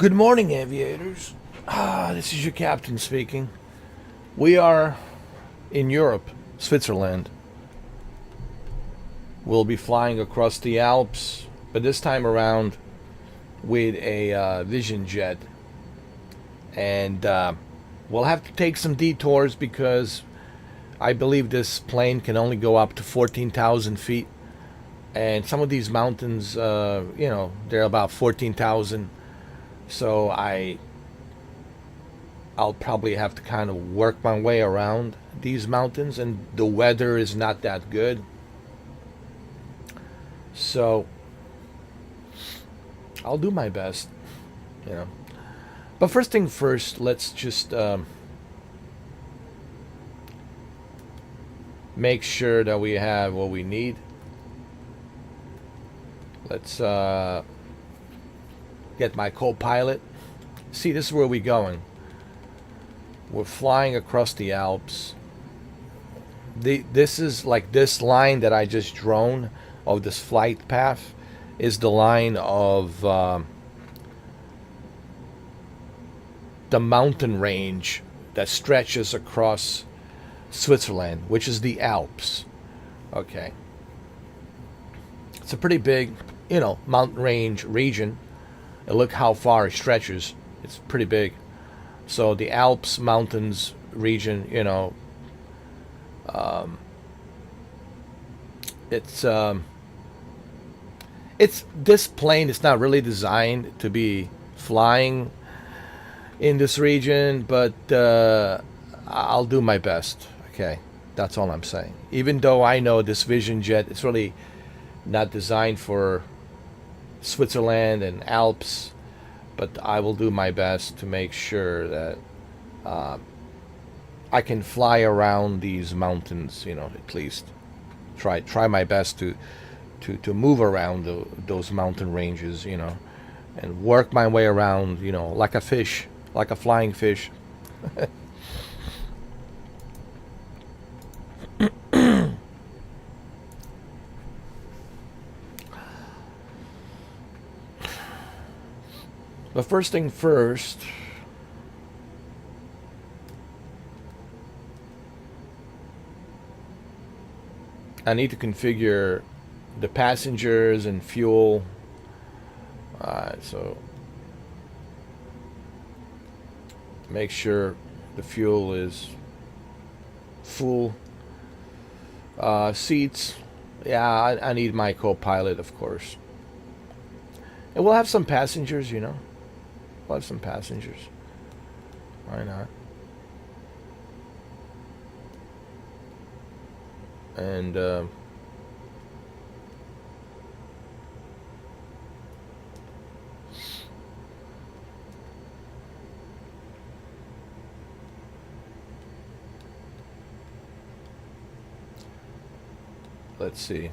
Good morning, Aviators. This is your captain speaking. We are in Europe, Switzerland. We'll be flying across the Alps, but this time around with a Vision jet. And we'll have to take some detours because I believe this plane can only go up to 14,000 feet. And some of these mountains, they're about 14,000. So I'll probably have to kind of work my way around these mountains, and the weather is not that good. So I'll do my best, you know. But first thing first, let's just make sure that we have what we need. Let's get my co-pilot. See, this is where we're going. We're flying across the Alps. This is like this line that I just drawn of this flight path is the line of the mountain range that stretches across Switzerland, which is the Alps. Okay. It's a pretty big, mountain range region. And look how far it stretches. It's pretty big. So the Alps mountains region, it's this plane is not really designed to be flying in this region, but I'll do my best. Okay, that's all I'm saying. Even though I know this Vision jet is really not designed for Switzerland and Alps, but I will do my best to make sure that I can fly around these mountains. At least try my best to move around those mountain ranges. And work my way around. Like a fish, like a flying fish. But first thing first, I need to configure the passengers and fuel. So make sure the fuel is full. Seats, yeah, I need my co-pilot, of course. And we'll have some passengers, We'll have some passengers. Why not? And let's see.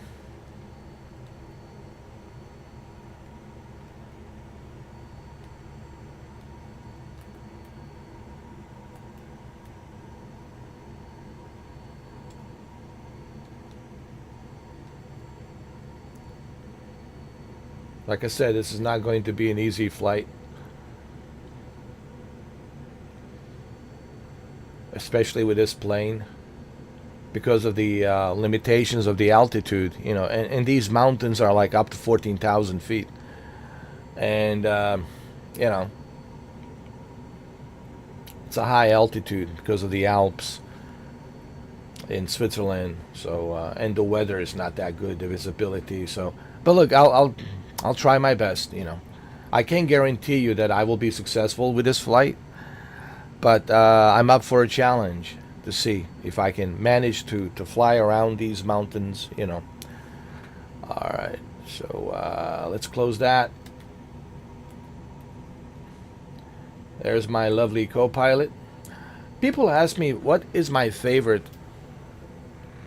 Like I said, this is not going to be an easy flight. Especially with this plane. Because of the limitations of the altitude. And these mountains are like up to 14,000 feet. And, it's a high altitude because of the Alps in Switzerland. So, and the weather is not that good, the visibility. So, but look, I'll try my best, I can't guarantee you that I will be successful with this flight, but I'm up for a challenge to see if I can manage to fly around these mountains, All right, so let's close that. There's my lovely co-pilot. People ask me, what is my favorite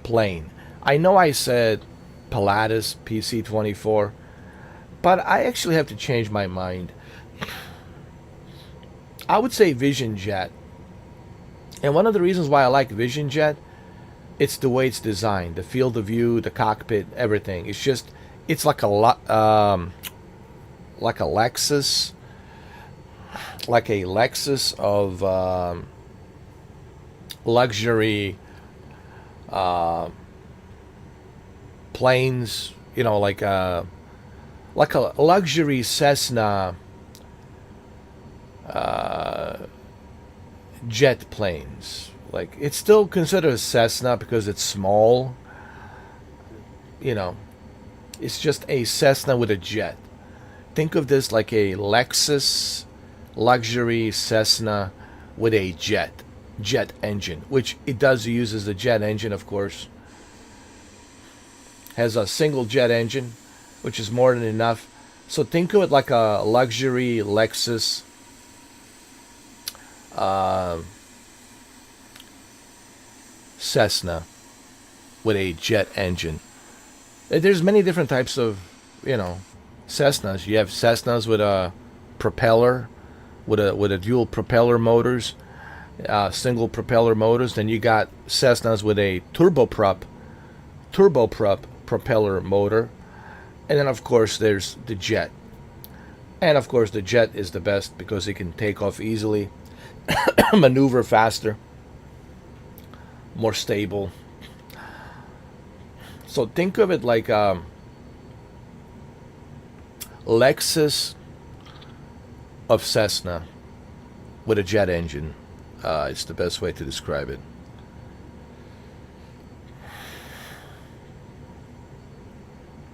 plane? I know I said Pilatus PC-24, but I actually have to change my mind. I would say Vision jet. And one of the reasons why I like Vision jet, it's the way it's designed, the field of view, the cockpit, everything. It's like a Lexus like a Lexus of luxury planes, you know, like a luxury Cessna jet planes. Like, it's still considered a Cessna because it's small. You know, it's just a Cessna with a jet. Think of this like a Lexus luxury Cessna with a jet engine, which it does uses the jet engine, of course. Has a single jet engine, which is more than enough. So think of it like a luxury Lexus uh, Cessna with a jet engine. There's many different types of, you know, Cessnas. You have Cessnas with a propeller, with a dual propeller motors, single propeller motors. Then you got Cessnas with a turboprop propeller motor, and then of course there's the jet. And of course the jet is the best because it can take off easily, maneuver faster, more stable. So think of it like Lexus of Cessna with a jet engine. It's the best way to describe it.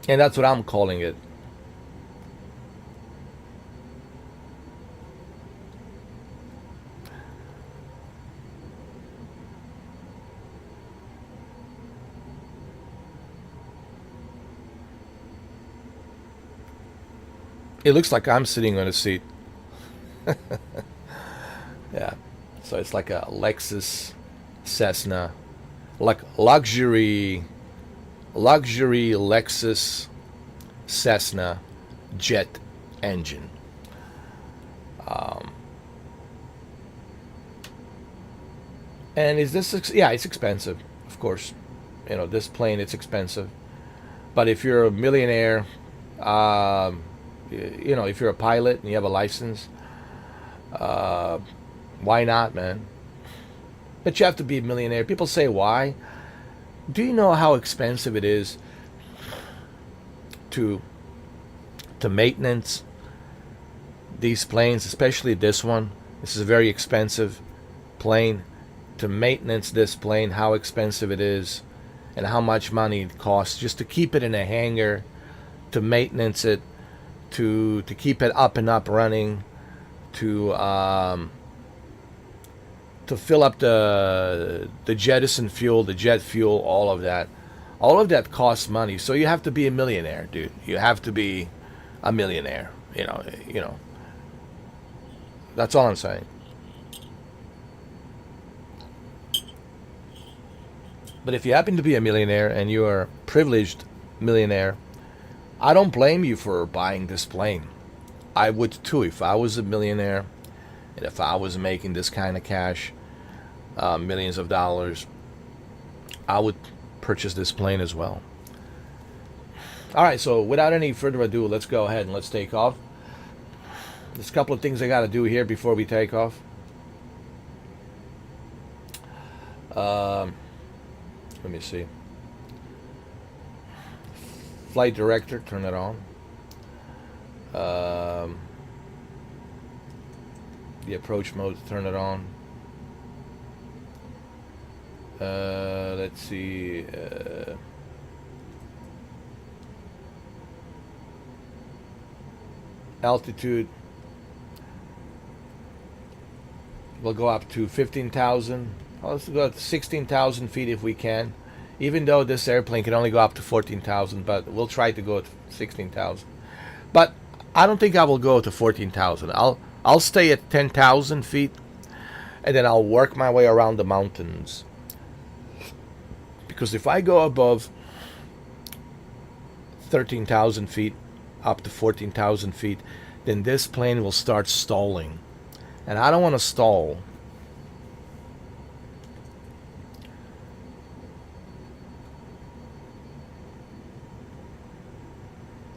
And that's what I'm calling it. It looks like I'm sitting on a seat. Yeah. So it's like a Lexus Cessna, like luxury Lexus Cessna jet engine. Um, and is this? Yeah, it's expensive, of course. You know, this plane, it's expensive. But if you're a millionaire, um, you know, if you're a pilot and you have a license, uh, why not, man? But you have to be a millionaire. People say why. Do you know how expensive it is to maintenance these planes, especially this one? This is a very expensive plane. To maintenance this plane, how expensive it is, and how much money it costs just to keep it in a hangar, to maintenance it, to keep it up and up running, to fill up the jettison fuel, the jet fuel, all of that. All of that costs money. So you have to be a millionaire, dude. You have to be a millionaire. You know. That's all I'm saying. But if you happen to be a millionaire and you are a privileged millionaire, I don't blame you for buying this plane. I would too if I was a millionaire and if I was making this kind of cash, millions of dollars, I would purchase this plane as well. All right, so without any further ado, let's go ahead and let's take off. There's a couple of things I got to do here before we take off. Let me see. Flight director, turn it on. The approach mode, turn it on. Let's see. Altitude. We'll go up to 15,000. Let's go up to 16,000 feet if we can. Even though this airplane can only go up to 14,000, but we'll try to go to 16,000. But I don't think I will go to 14,000. I'll stay at 10,000 feet, and then I'll work my way around the mountains. Because if I go above 13,000 feet, up to 14,000 feet, then this plane will start stalling. And I don't want to stall.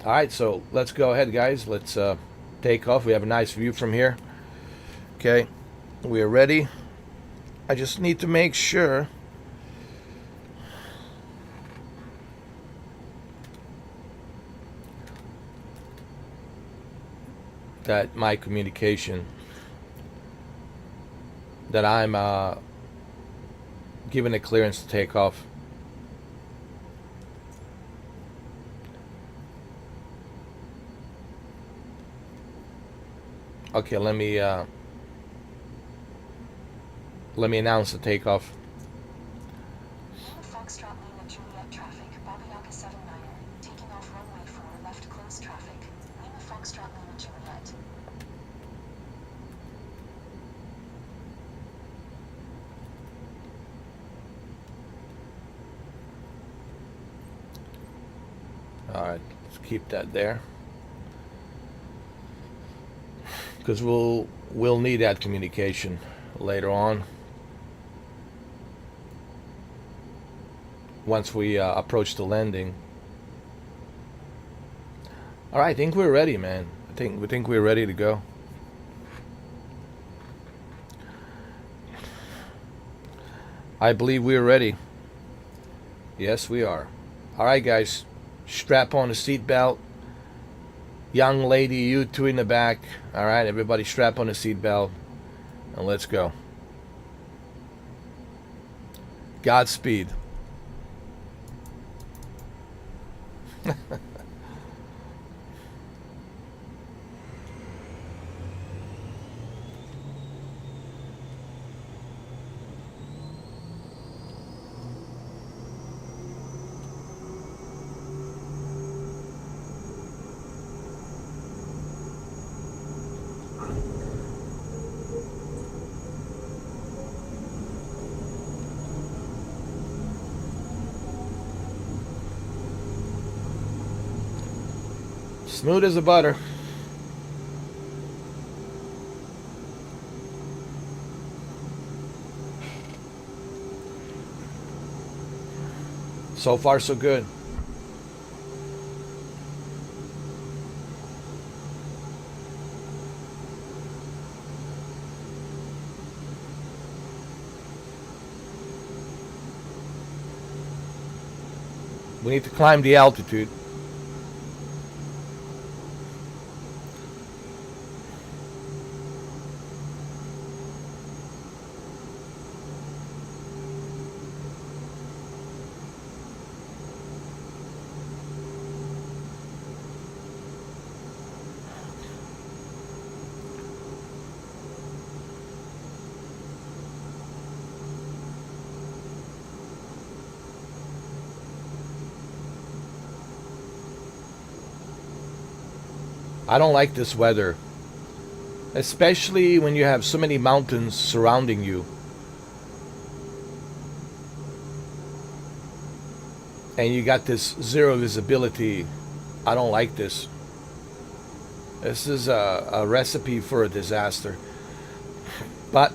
All right, so let's go ahead, guys. Let's take off. We have a nice view from here. Okay, we are ready. I just need to make sure that my communication, that I'm given a clearance to take off. Okay, let me announce the takeoff. Foxtrot Lima Juliet traffic, Bobby Yaga 79er, taking off runway 4 left close traffic, Lima Foxtrot Lima Juliet. Alright, let's keep that there. Because we'll need that communication later on. Once we approach the landing. Alright, I think we're ready, man. We think we're ready to go. I believe we're ready. Yes, we are. Alright, guys. Strap on the seatbelt. Young lady, you two in the back. Alright, everybody strap on the seatbelt. And let's go. Godspeed. Smooth as a butter. So far, so good. We need to climb the altitude. I don't like this weather, especially when you have so many mountains surrounding you and you got this zero visibility. I don't like this. This is a recipe for a disaster. But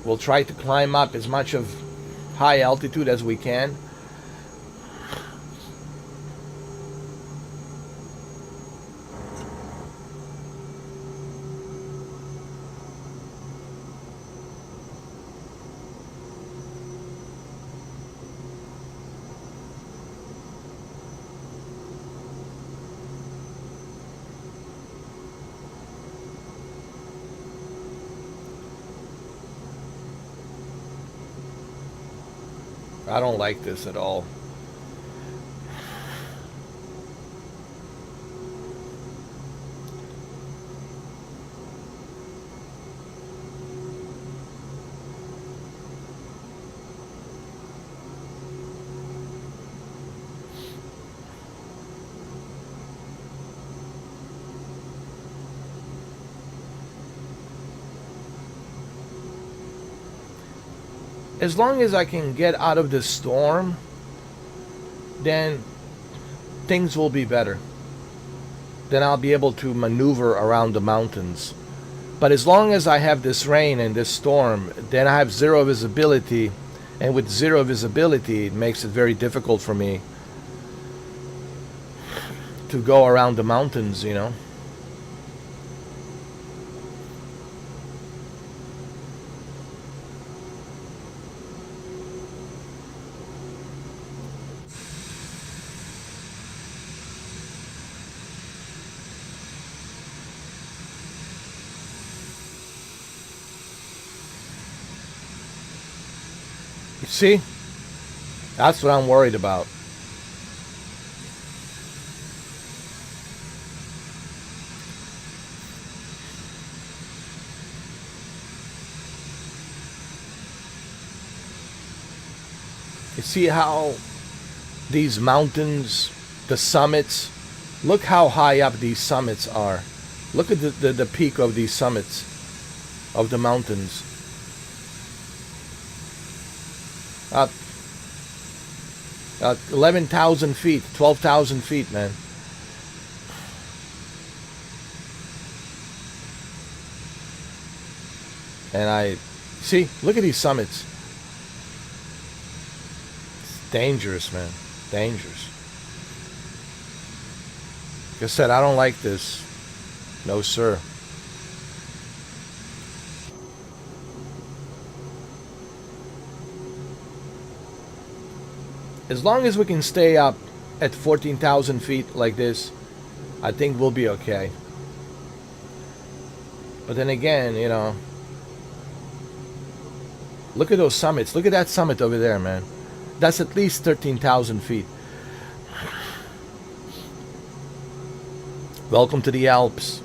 we'll try to climb up as much of high altitude as we can. I don't like this at all. As long as I can get out of this storm, then things will be better. Then I'll be able to maneuver around the mountains. But as long as I have this rain and this storm, then I have zero visibility. And with zero visibility, it makes it very difficult for me to go around the mountains, you know. See? That's what I'm worried about. You see how these mountains, the summits, look how high up these summits are. Look at the peak of these summits of the mountains. 11,000 feet, 12,000 feet, man. And I see, look at these summits. It's dangerous, man. Dangerous. Like I said, I don't like this. No, sir. As long as we can stay up at 14,000 feet like this, I think we'll be okay. But then again, you know, look at those summits. Look at that summit over there, man. That's at least 13,000 feet. Welcome to the Alps.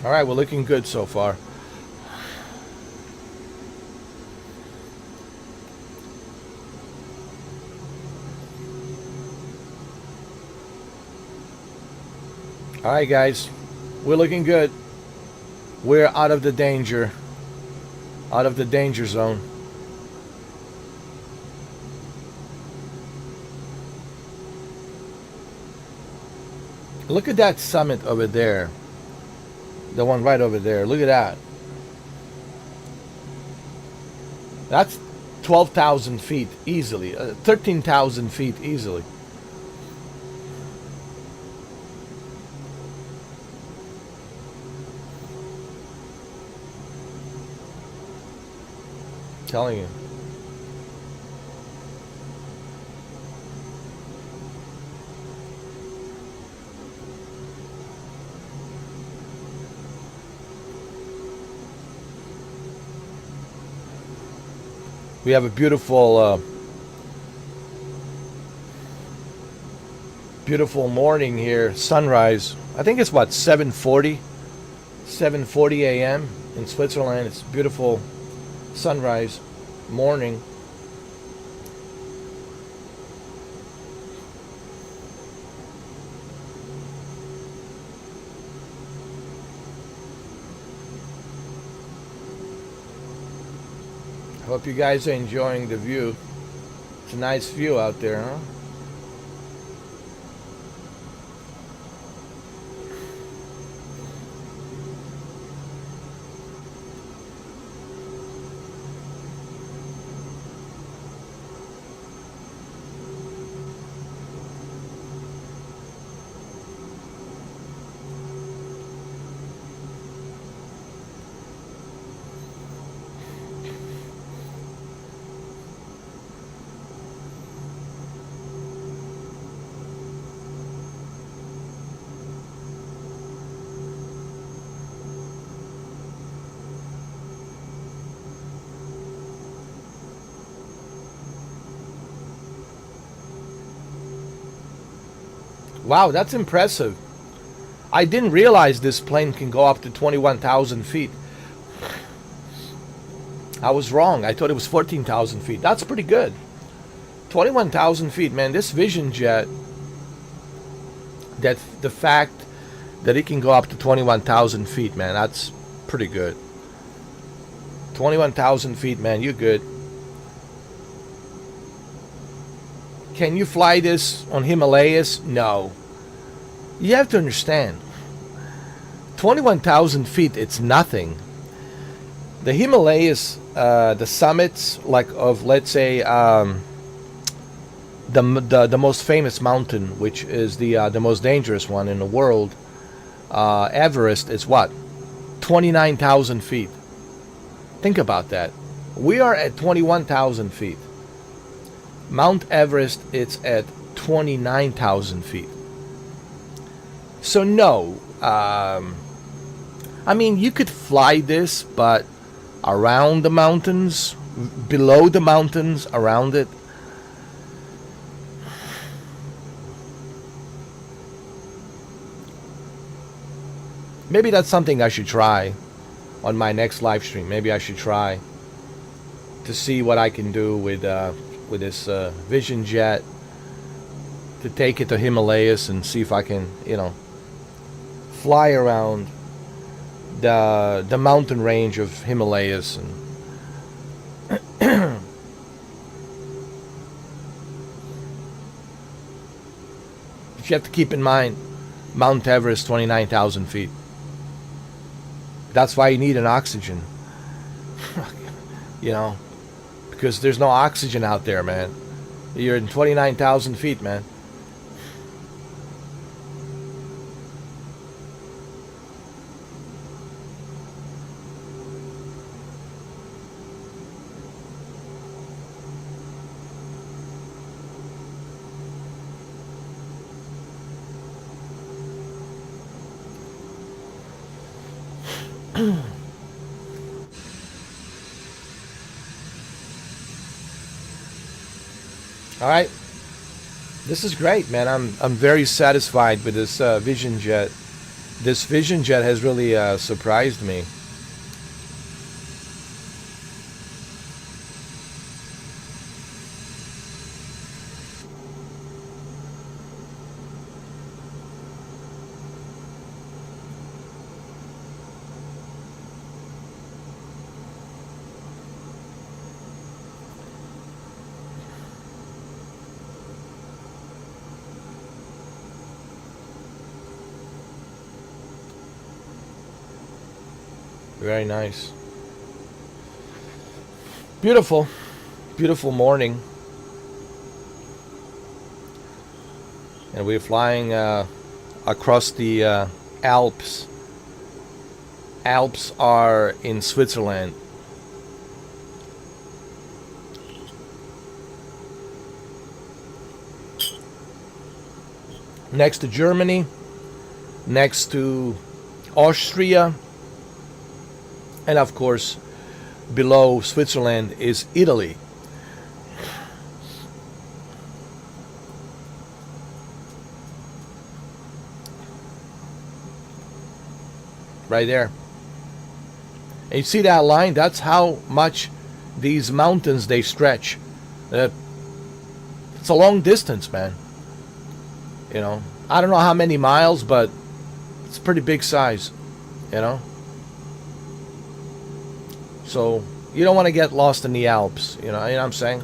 All right, we're looking good so far. All right, guys, we're looking good. We're out of the danger zone. Look at that summit over there. The one right over there. Look at that. That's 12,000 feet easily. 13,000 feet easily. Telling you. We have a beautiful beautiful morning here, sunrise. I think it's what, 7:40 a.m. in Switzerland. It's beautiful sunrise morning. Hope you guys are enjoying the view. It's a nice view out there, huh? Wow, that's impressive. I didn't realize this plane can go up to 21,000 feet. I was wrong. I thought it was 14,000 feet. That's pretty good. 21,000 feet, man. This Vision jet, that the fact that it can go up to 21,000 feet, man, that's pretty good. 21,000 feet, man, you're good. Can you fly this on Himalayas? No. You have to understand, 21,000 feet, it's nothing. The Himalayas, the summits, like of, let's say, the most famous mountain, which is the most dangerous one in the world, Everest, is what? 29,000 feet. Think about that. We are at 21,000 feet. Mount Everest, it's at 29,000 feet. So no, I mean, you could fly this, but around the mountains, below the mountains, around it, maybe that's something I should try on my next live stream. Maybe I should try to see what I can do with this Vision jet, to take it to Himalayas and see if I can, fly around the mountain range of Himalayas. And but you have to keep in mind, Mount Everest, 29,000 feet. That's why you need an oxygen. Because there's no oxygen out there, man. You're in 29,000 feet, man. All right, this is great, man. I'm very satisfied with this Vision jet. This Vision jet has really surprised me. Very nice. Beautiful. Beautiful morning. And we're flying across the Alps. Alps are in Switzerland. Next to Germany, next to Austria, and of course, below Switzerland is Italy. Right there. And you see that line? That's how much these mountains, they stretch. It's a long distance, man. I don't know how many miles, but it's a pretty big size, So you don't want to get lost in the Alps, you know what I'm saying?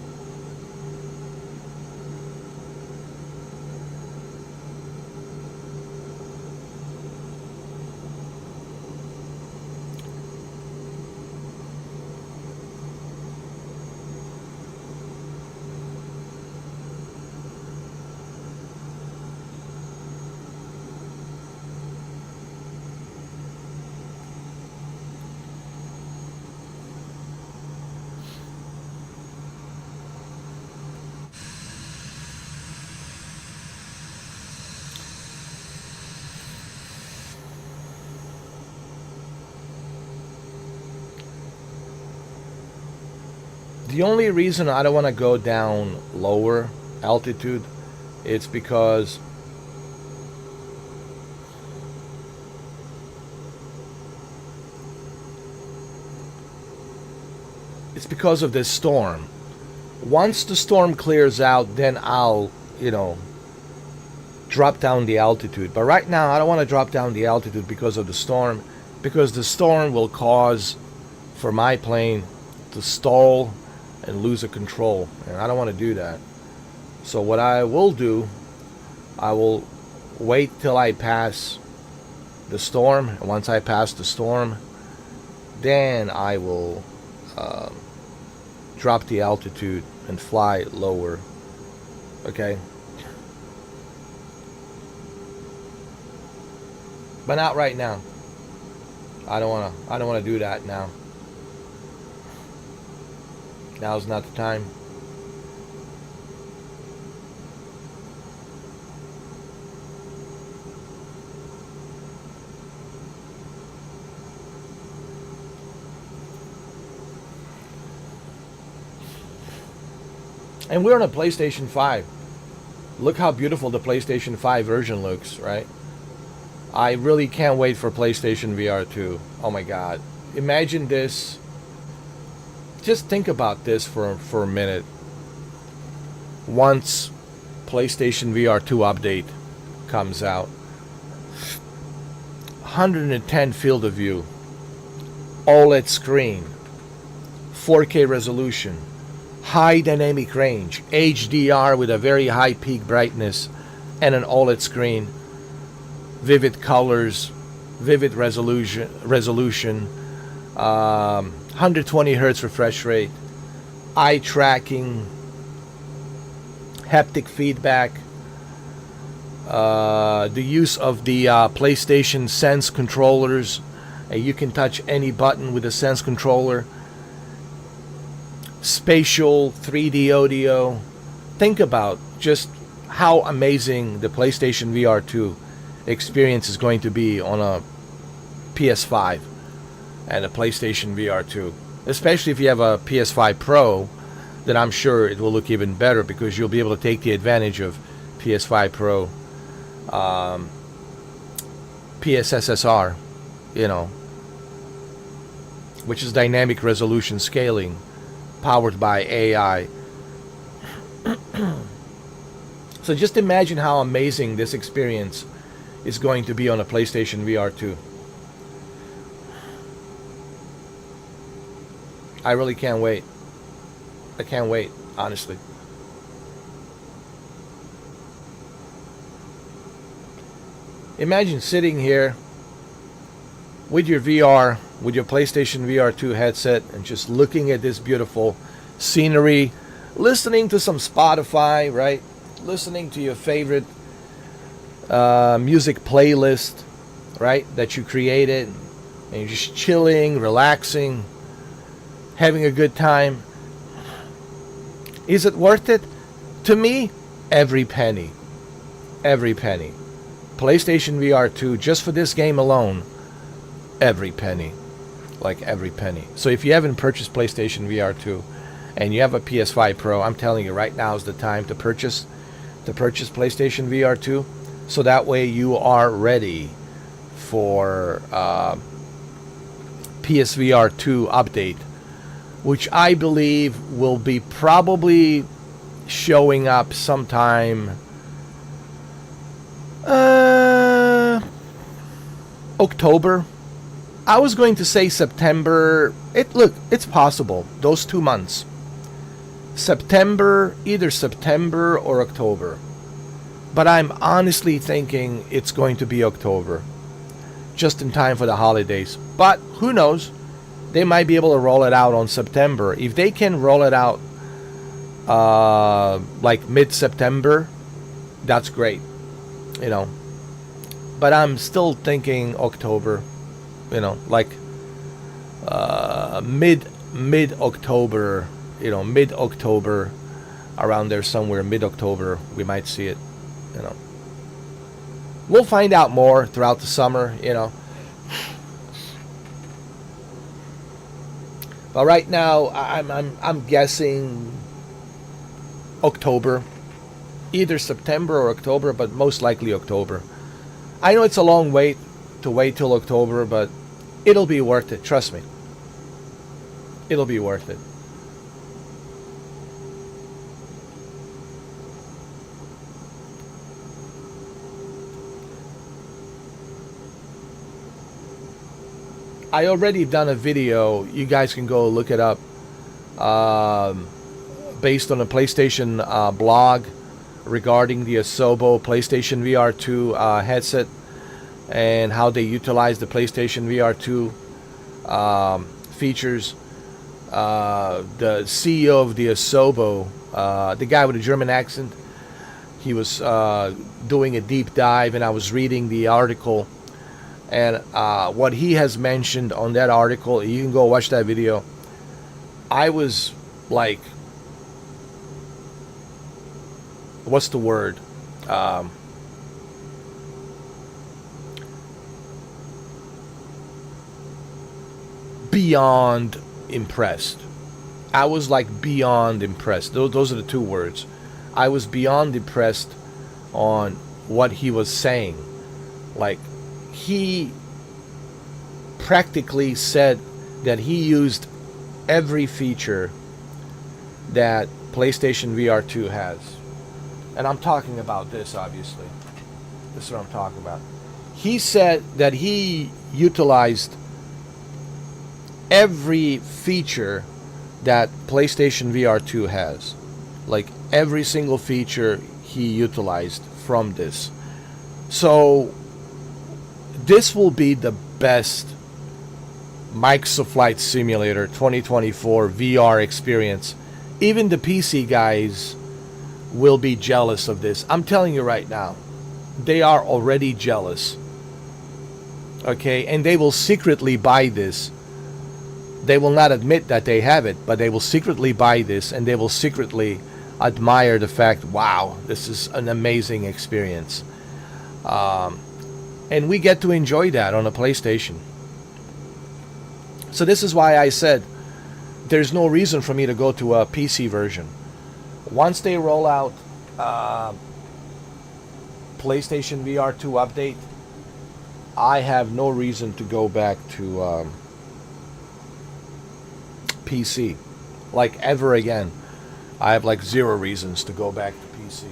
The only reason I don't want to go down lower altitude, it's because because of this storm. Once the storm clears out, then I'll, drop down the altitude. But right now, I don't want to drop down the altitude because of the storm, because the storm will cause for my plane to stall and lose a control, and I don't want to do that. So what I will do, I will wait till I pass the storm, and once I pass the storm, then I will drop the altitude and fly lower. Okay, but not right now. I don't want to do that now. Now's not the time. And we're on a PlayStation 5. Look how beautiful the PlayStation 5 version looks, right? I really can't wait for PlayStation VR 2. Oh my God. Imagine this. Just think about this for a minute. Once PlayStation VR 2 update comes out, 110 field of view, OLED screen, 4K resolution, high dynamic range, HDR with a very high peak brightness, and an OLED screen, vivid colors, vivid resolution, 120 hertz refresh rate, eye tracking, haptic feedback, the use of the PlayStation Sense controllers. You can touch any button with the Sense controller. Spatial 3D audio. Think about just how amazing the PlayStation VR 2 experience is going to be on a PS5 and a PlayStation VR 2. Especially if you have a PS5 Pro, then I'm sure it will look even better because you'll be able to take the advantage of PS5 Pro, PSSSR, which is dynamic resolution scaling, powered by AI. So just imagine how amazing this experience is going to be on a PlayStation VR 2. I really can't wait. I can't wait, honestly. Imagine sitting here with your VR, with your PlayStation VR 2 headset, and just looking at this beautiful scenery, listening to some Spotify, right? Listening to your favorite music playlist, right? That you created, and you're just chilling, relaxing, having a good time. Is it worth it? To me, every penny. Every penny. PlayStation VR 2, just for this game alone, every penny. Like every penny. So if you haven't purchased PlayStation VR 2 and you have a PS5 Pro, I'm telling you, right now is the time to purchase PlayStation VR 2, so that way you are ready for PSVR 2 update, which I believe will be probably showing up sometime October. I was going to say September. It's possible. Those 2 months. September, either September or October. But I'm honestly thinking it's going to be October. Just in time for the holidays. But who knows? They might be able to roll it out on September. If they can roll it out like mid-September, that's great. But I'm still thinking October. Like mid-October, mid-October, around there somewhere, mid-October, we might see it, We'll find out more throughout the summer, But right now, I'm guessing October, either September or October, but most likely October. I know it's a long wait till October, but it'll be worth it. Trust me. It'll be worth it. I already done a video. You guys can go look it up. Based on a PlayStation blog regarding the Asobo PlayStation VR2 headset and how they utilize the PlayStation VR2 features. The CEO of the Asobo, the guy with a German accent, he was doing a deep dive, and I was reading the article. And what he has mentioned on that article, you can go watch that video. I was like, what's the word? Beyond impressed. I was like beyond impressed. Those are the two words. I was beyond impressed on what he was saying. Like, he practically said that he used every feature that PlayStation VR2 has. And I'm talking about this, obviously. This is what I'm talking about. He said that he utilized every feature that PlayStation VR2 has. Like, every single feature he utilized from this. So this will be the best Microsoft Flight Simulator 2024 VR experience. Even the PC guys will be jealous of this. I'm telling you right now, they are already jealous. Okay, and they will secretly buy this. They will not admit that they have it, but they will secretly buy this, and they will secretly admire the fact, wow, this is an amazing experience. And we get to enjoy that on a PlayStation. So this is why I said there's no reason for me to go to a PC version. Once they roll out PlayStation VR2 update, I have no reason to go back to PC, like, ever again. I have like zero reasons to go back to PC.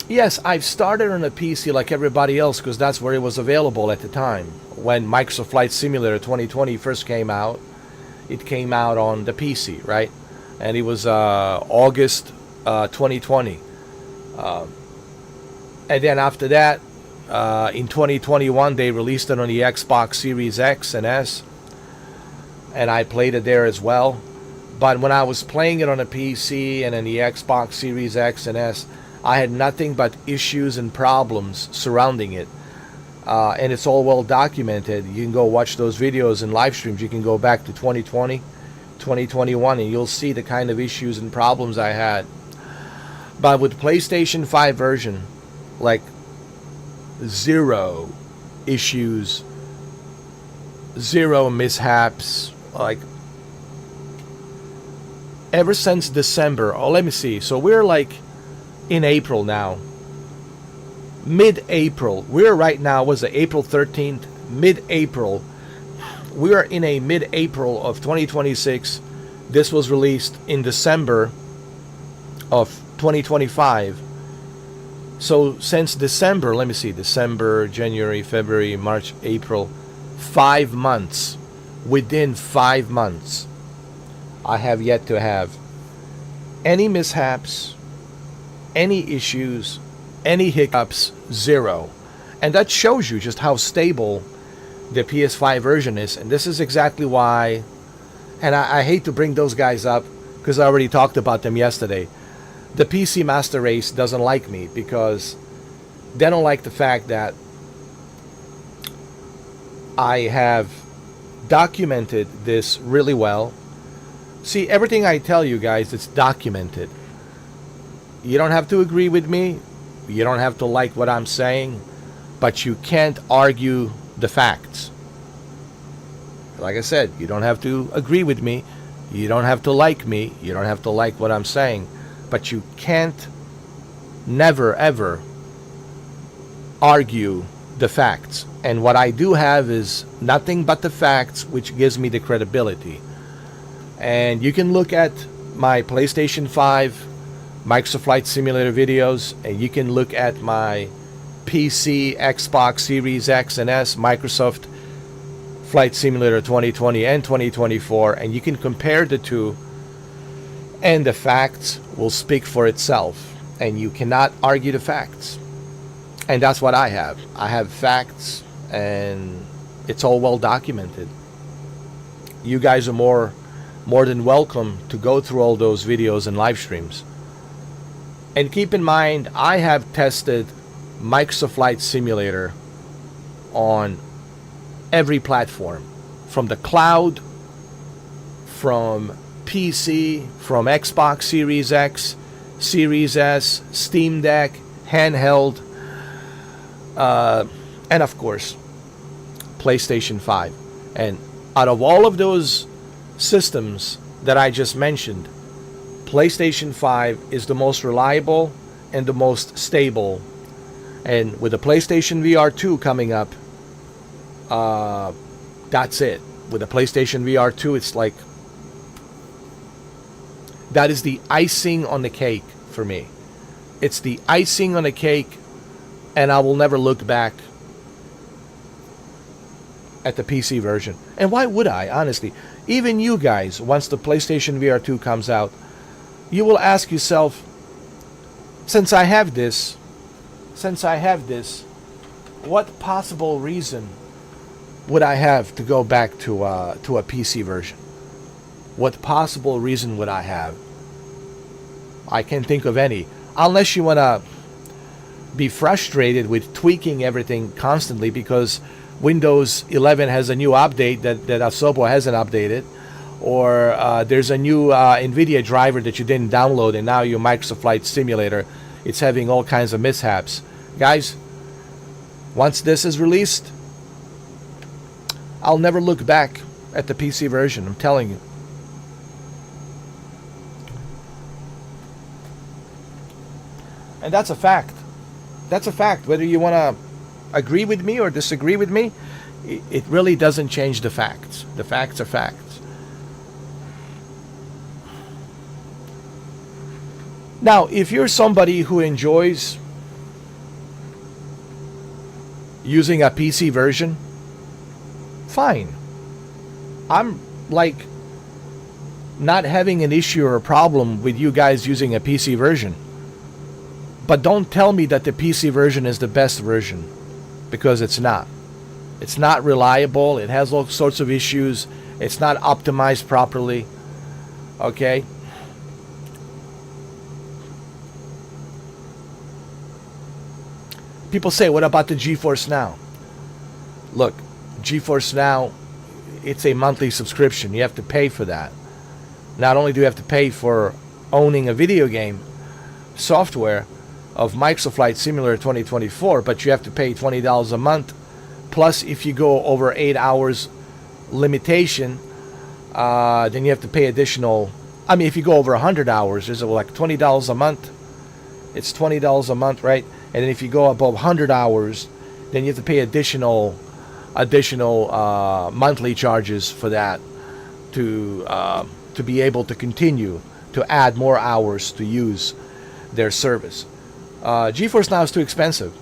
Yes, I've started on a PC like everybody else because that's where it was available at the time. When Microsoft Flight Simulator 2020 first came out, it came out on the PC, right? And it was August 2020. And then after that, in 2021, they released it on the Xbox Series X and S. And I played it there as well. But when I was playing it on a PC and in the Xbox Series X and S, I had nothing but issues and problems surrounding it. And it's all well documented. You can go watch those videos and live streams. You can go back to 2020, 2021, and you'll see the kind of issues and problems I had. But with PlayStation 5 version, like, zero issues, zero mishaps. Like, ever since December, oh, let me see. So we're like in April now. Mid-April. We're right now, was it April 13th? Mid-April. We are in a mid-April of 2026. This was released in December of 2025. So since December, let me see, December, January, February, March, April, 5 months. Within 5 months, I have yet to have any mishaps, any issues, any hiccups, zero. And that shows you just how stable the PS5 version is. And this is exactly why, and I hate to bring those guys up because I already talked about them yesterday. The PC Master Race doesn't like me because they don't like the fact that I have documented this really well. See, everything I tell you guys, it's documented. You don't have to agree with me. You don't have to like what I'm saying, but you can't argue the facts. Like I said, you don't have to agree with me. You don't have to like me. You don't have to like what I'm saying, but you can't never ever argue the facts. And what I do have is nothing but the facts, which gives me the credibility. And you can look at my PlayStation 5 Microsoft Flight Simulator videos, and you can look at my PC, Xbox Series X and S, Microsoft Flight Simulator 2020 and 2024, and you can compare the two, and the facts will speak for itself, and you cannot argue the facts. And that's what I have. I have facts, and it's all well documented. You guys are more than welcome to go through all those videos and live streams. And keep in mind, I have tested Microsoft Flight Simulator on every platform, from the cloud, from PC, from Xbox Series X, Series S, Steam Deck, handheld, and of course PlayStation 5. And out of all of those systems that I just mentioned, PlayStation 5 is the most reliable and the most stable. And with the PlayStation VR 2 coming up, that's it. With the PlayStation VR 2, it's like, that is the icing on the cake for me. It's the icing on the cake, and I will never look back at the PC version. And why would I, honestly? Even you guys, once the PlayStation VR 2 comes out, you will ask yourself, since I have this, what possible reason would I have to go back to a PC version? What possible reason would I have? I can't think of any. Unless you want to be frustrated with tweaking everything constantly because Windows 11 has a new update that Asobo hasn't updated, or there's a new NVIDIA driver that you didn't download, and now your Microsoft Flight Simulator, it's having all kinds of mishaps. Guys, once this is released, I'll never look back at the PC version, I'm telling you. And that's a fact. That's a fact. Whether you want to agree with me or disagree with me, it really doesn't change the facts. The facts are facts. Now, if you're somebody who enjoys using a PC version, fine. I'm like not having an issue or a problem with you guys using a PC version. But don't tell me that the PC version is the best version, because it's not. It's not reliable. It has all sorts of issues. It's not optimized properly. Okay? People say, what about the GeForce Now? Look, GeForce Now, it's a monthly subscription. You have to pay for that. Not only do you have to pay for owning a video game software of Microsoft Flight Simulator 2024, but you have to pay $20 a month. Plus, if you go over 8 hours limitation, then you have to pay additional. I mean, if you go over 100 hours, there's like $20 a month. It's $20 a month, right? And then if you go above 100 hours, then you have to pay additional monthly charges for that to be able to continue to add more hours to use their service. GeForce Now is too expensive.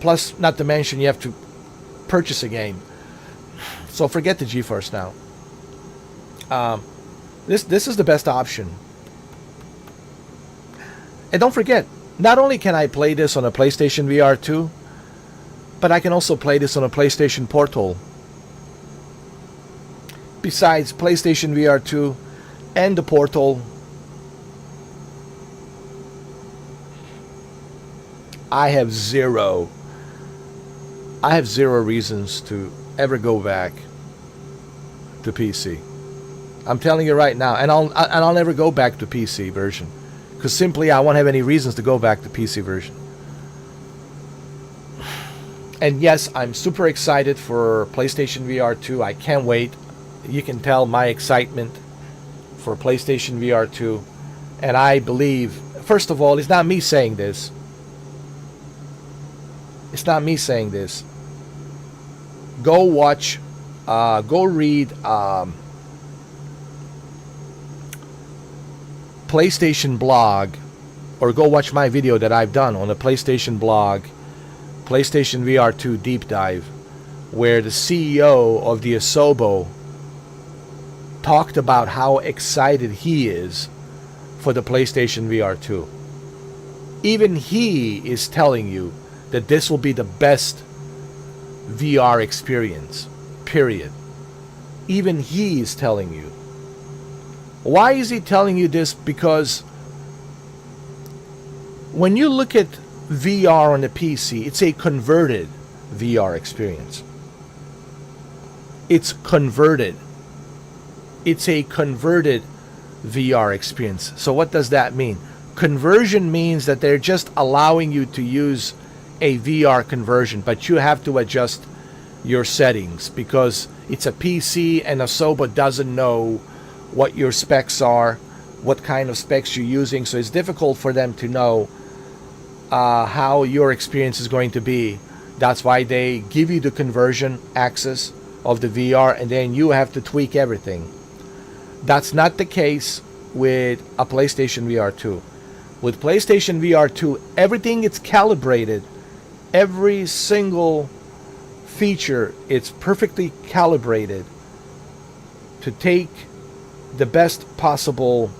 Plus, not to mention, you have to purchase a game. So forget the GeForce Now. This is the best option. And don't forget, not only can I play this on a PlayStation VR 2, but I can also play this on a PlayStation Portal. Besides PlayStation VR 2 and the Portal, I have zero reasons to ever go back to PC. I'm telling you right now, and I'll never go back to PC version, because simply I won't have any reasons to go back to PC version. And yes, I'm super excited for PlayStation VR 2. I can't wait. You can tell my excitement for PlayStation VR 2, and I believe, first of all, it's not me saying this. It's not me saying this. Go watch, go read PlayStation blog, or go watch my video that I've done on the PlayStation blog PlayStation VR 2 deep dive, where the CEO of the Asobo talked about how excited he is for the PlayStation VR 2. Even he is telling you that this will be the best VR experience, period. Even he is telling you. Why is he telling you this? Because when you look at VR on the PC, it's a converted VR experience. It's converted. It's a converted VR experience. So what does that mean? Conversion means that they're just allowing you to use a VR conversion, but you have to adjust your settings because it's a PC and Asobo doesn't know what your specs are, what kind of specs you're using, so it's difficult for them to know how your experience is going to be. That's why they give you the conversion access of the VR, and then you have to tweak everything. That's not the case with a PlayStation VR 2. With PlayStation VR 2, everything is calibrated. Every single feature, it's perfectly calibrated to take the best possible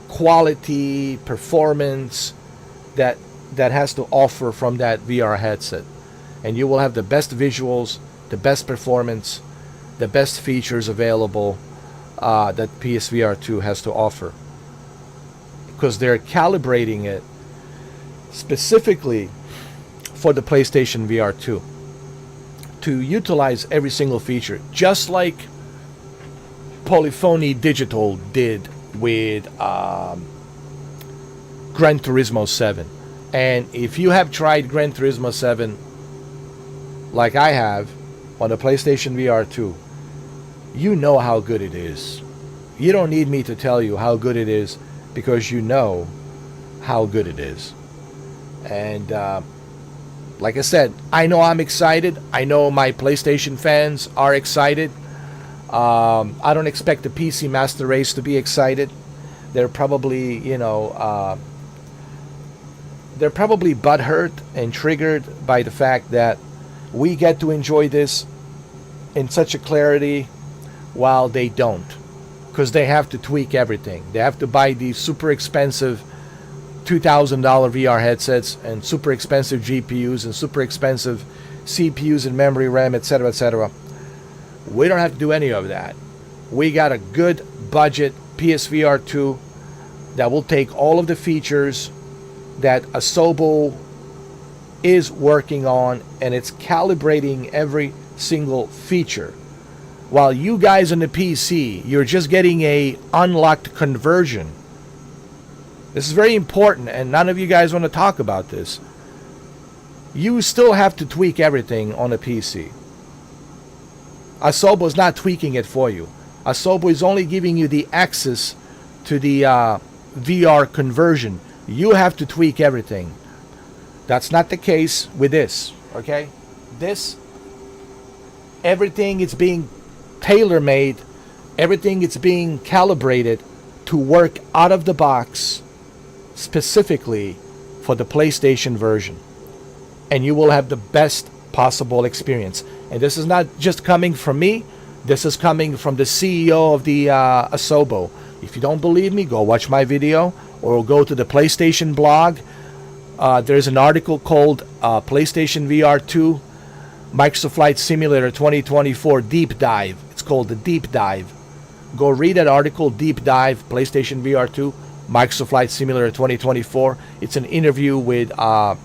quality, performance that has to offer from that VR headset. And you will have the best visuals, the best performance, the best features available that PSVR 2 has to offer. Because they're calibrating it specifically for the PlayStation VR 2 to utilize every single feature, just like Polyphony Digital did with Gran Turismo 7. And if you have tried Gran Turismo 7 like I have on the PlayStation VR 2, you know how good it is. You don't need me to tell you how good it is because you know how good it is. And like I said, I know I'm excited. I know my PlayStation fans are excited. I don't expect the PC Master Race to be excited. They're probably, they're probably butthurt and triggered by the fact that we get to enjoy this in such a clarity while they don't, because they have to tweak everything. They have to buy these super expensive $2,000 VR headsets and super expensive GPUs and super expensive CPUs and memory RAM, etc., etc. We don't have to do any of that. We got a good budget PSVR 2 that will take all of the features that Asobo is working on, and it's calibrating every single feature. While you guys on the PC, you're just getting a unlocked conversion. This is very important, and none of you guys want to talk about this. You still have to tweak everything on a PC. Asobo is not tweaking it for you. Asobo is only giving you the access to the VR conversion. You have to tweak everything. That's not the case with this, okay? This, everything is being tailor-made. Everything is being calibrated to work out of the box specifically for the PlayStation version. And you will have the best possible experience. And this is not just coming from me. This is coming from the CEO of the Asobo. If you don't believe me, go watch my video or go to the PlayStation blog. There's an article called PlayStation VR 2 Microsoft Flight Simulator 2024 Deep Dive. It's called the Deep Dive. Go read that article, Deep Dive, PlayStation VR 2 Microsoft Flight Simulator 2024. It's an interview with the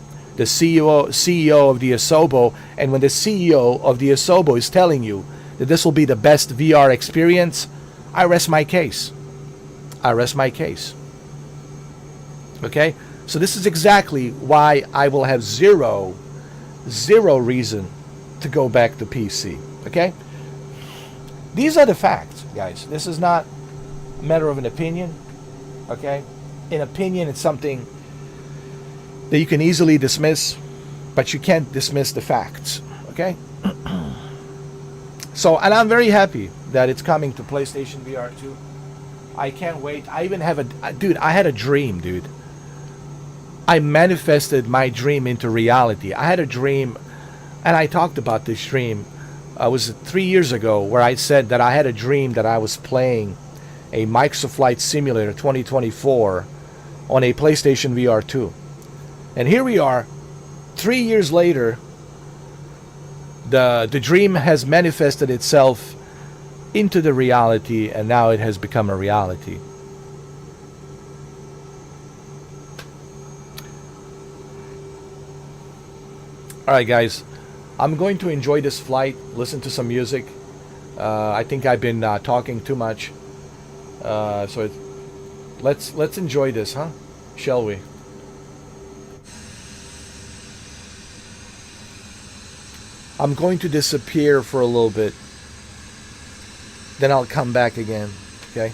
CEO of the Asobo. And when the CEO of the Asobo is telling you that this will be the best VR experience, I rest my case. I rest my case. Okay? So this is exactly why I will have zero reason to go back to PC. Okay? These are the facts, guys. This is not a matter of an opinion. Okay? An opinion is something that you can easily dismiss, but you can't dismiss the facts. Okay? So, and I'm very happy that it's coming to PlayStation VR 2. I can't wait. I even have dude, I had a dream, dude. I manifested my dream into reality. I had a dream, and I talked about this dream. It was 3 years ago where I said that I had a dream that I was playing a Microsoft Flight Simulator 2024 on a PlayStation VR 2. And here we are, 3 years later, the dream has manifested itself into the reality, and now it has become a reality. All right, guys, I'm going to enjoy this flight, listen to some music. I think I've been talking too much, let's enjoy this, huh? Shall we? I'm going to disappear for a little bit, then I'll come back again. Okay.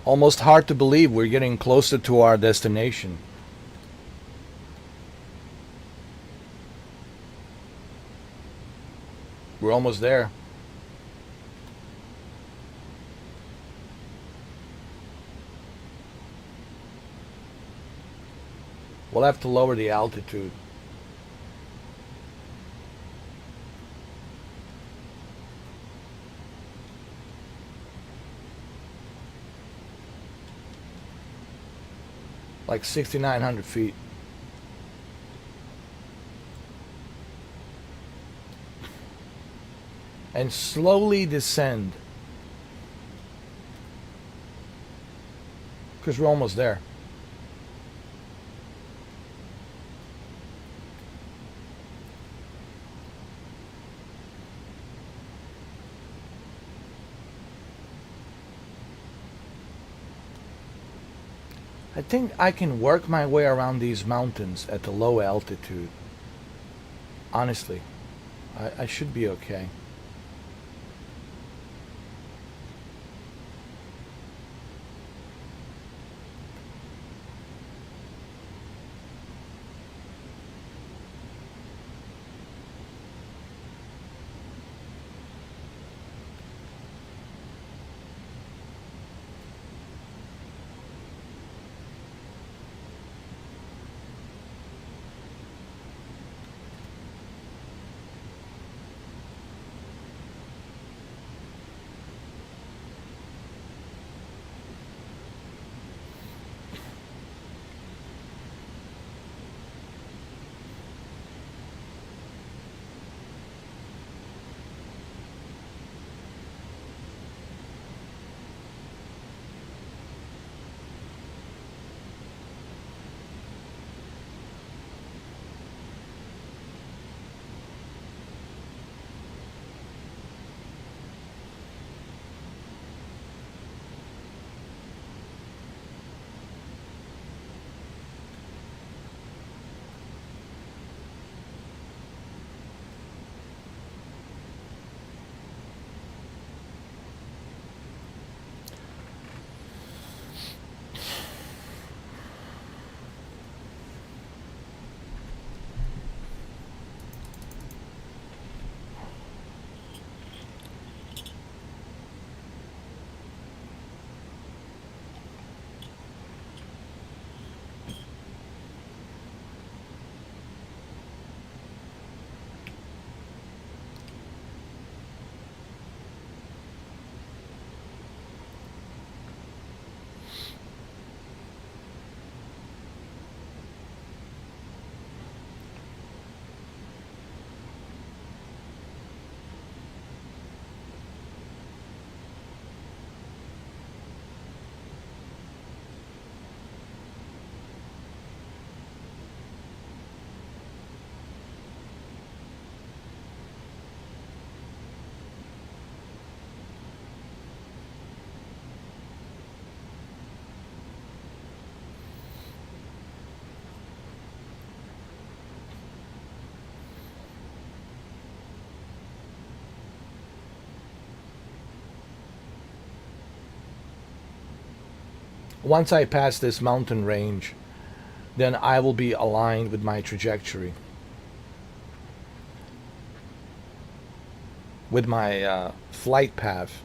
Almost hard to believe we're getting closer to our destination. We're almost there. We'll have to lower the altitude. Like 6,900 feet. And slowly descend. Because we're almost there. I think I can work my way around these mountains at the low altitude. Honestly, I should be okay. Once I pass this mountain range, then I will be aligned with my trajectory, with my flight path.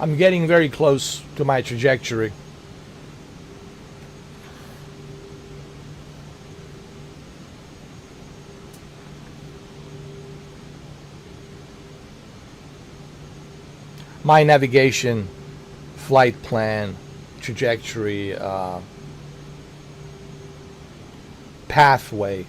I'm getting very close to my trajectory. My navigation, flight plan, trajectory, pathway.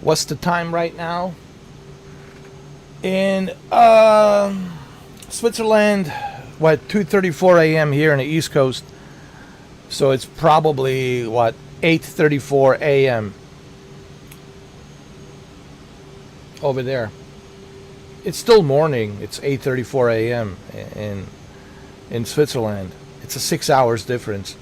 What's the time right now? In Switzerland, what, 2:34 a.m. here on the East Coast. So it's probably what, 8:34 a.m. over there. It's still morning. It's 8:34 a.m. in Switzerland. It's a 6 hours difference.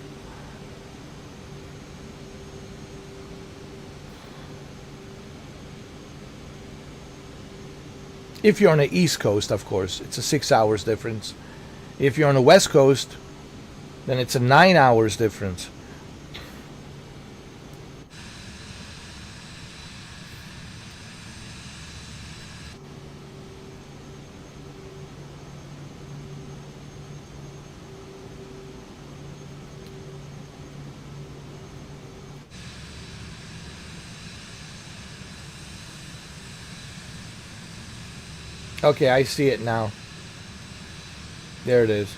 If you're on the East Coast, of course, it's a 6 hours difference. If you're on the West Coast, then it's a 9 hours difference. Okay, I see it now. There it is.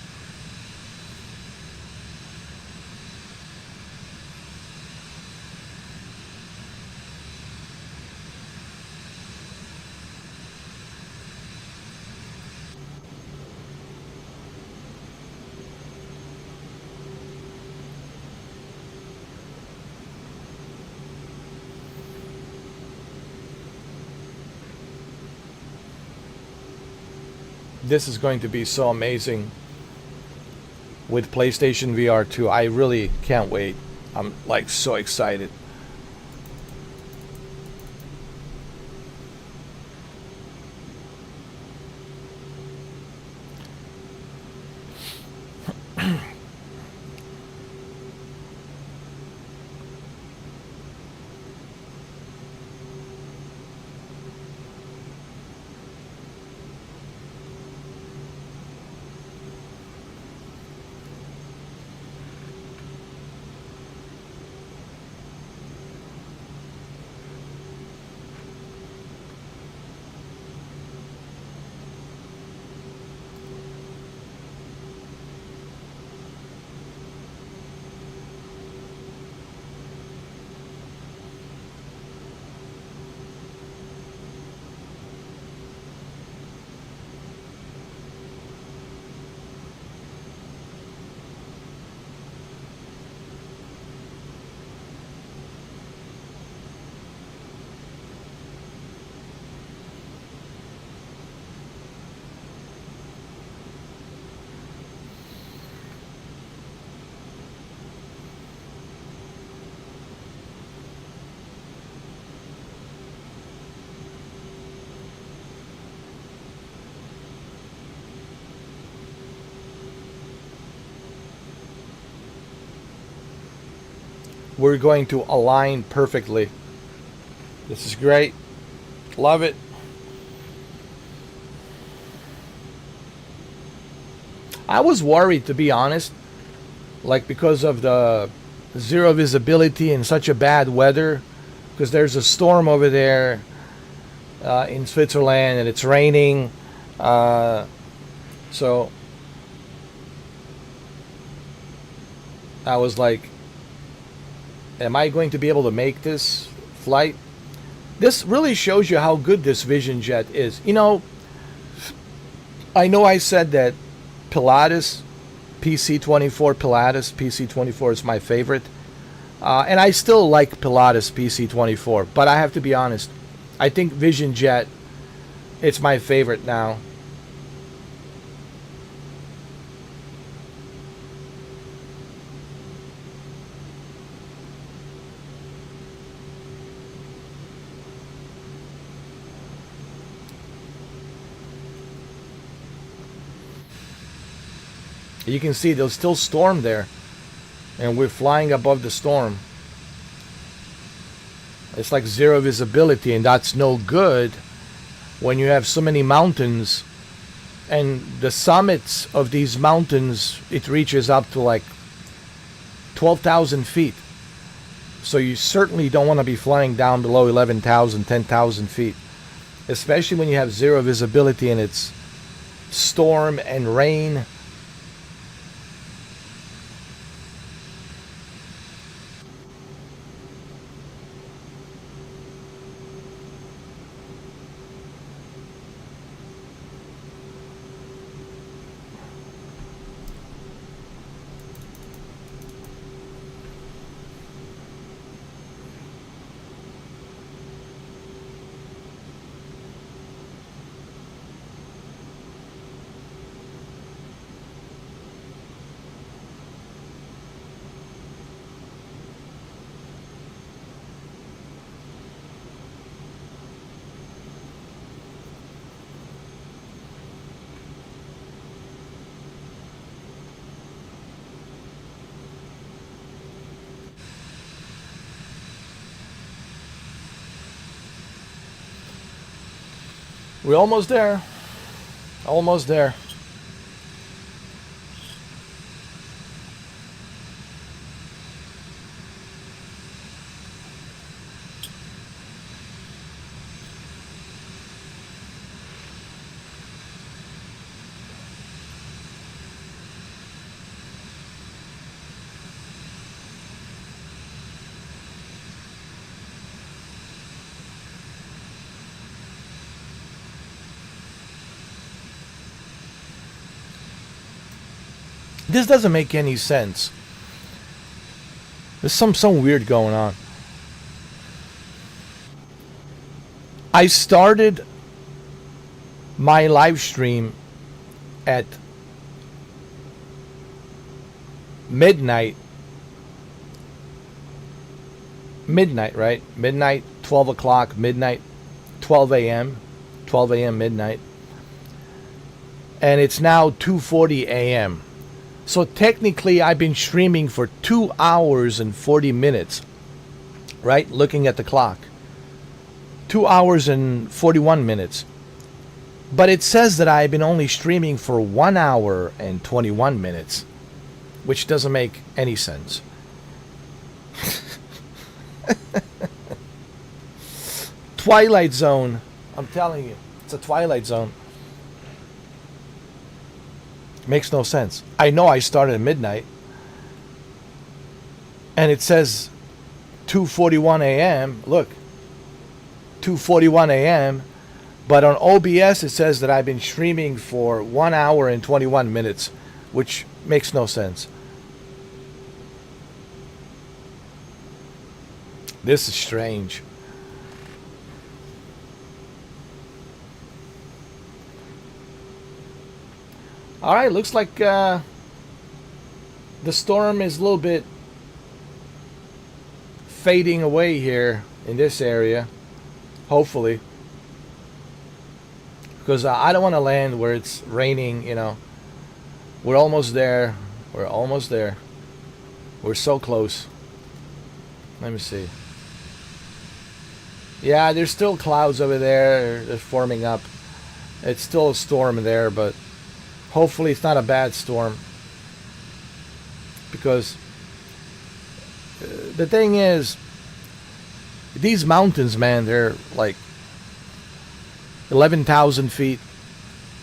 This is going to be so amazing with PlayStation VR 2. I really can't wait. I'm like so excited. We're going to align perfectly. This is great. Love it. I was worried, to be honest, like because of the zero visibility and such a bad weather, because there's a storm over there in Switzerland and it's raining. So I was like, am I going to be able to make this flight? This really shows you how good this Vision Jet is. You know I said that Pilatus, PC24 is my favorite. And I still like Pilatus PC24. But I have to be honest, I think Vision Jet, it's my favorite now. You can see there's still storm there, and we're flying above the storm. It's like zero visibility, and that's no good when you have so many mountains, and the summits of these mountains, it reaches up to like 12,000 feet. So you certainly don't want to be flying down below 11,000, 10,000 feet, especially when you have zero visibility and it's storm and rain. We're almost there. Almost there. This doesn't make any sense. There's some weird going on. I started my live stream at midnight. Midnight, right? Midnight, 12 o'clock, midnight, 12 a.m. 12 a.m. midnight. And it's now 2:40 a.m. So technically I've been streaming for 2 hours and 40 minutes, right? Looking at the clock. 2 hours and 41 minutes. But it says that I've been only streaming for 1 hour and 21 minutes, which doesn't make any sense. Twilight Zone. I'm telling you, it's a Twilight Zone. Makes no sense. I know I started at midnight, and it says 2:41 a.m. Look, 2:41 a.m. But on OBS it says that I've been streaming for 1 hour and 21 minutes, which makes no sense. This is strange. All right, looks like the storm is a little bit fading away here in this area, hopefully. Because I don't want to land where it's raining, you know. We're almost there. We're almost there. We're so close. Let me see. Yeah, there's still clouds over there. They're forming up. It's still a storm there, but hopefully it's not a bad storm. Because the thing is, these mountains, man, they're like 11,000 feet,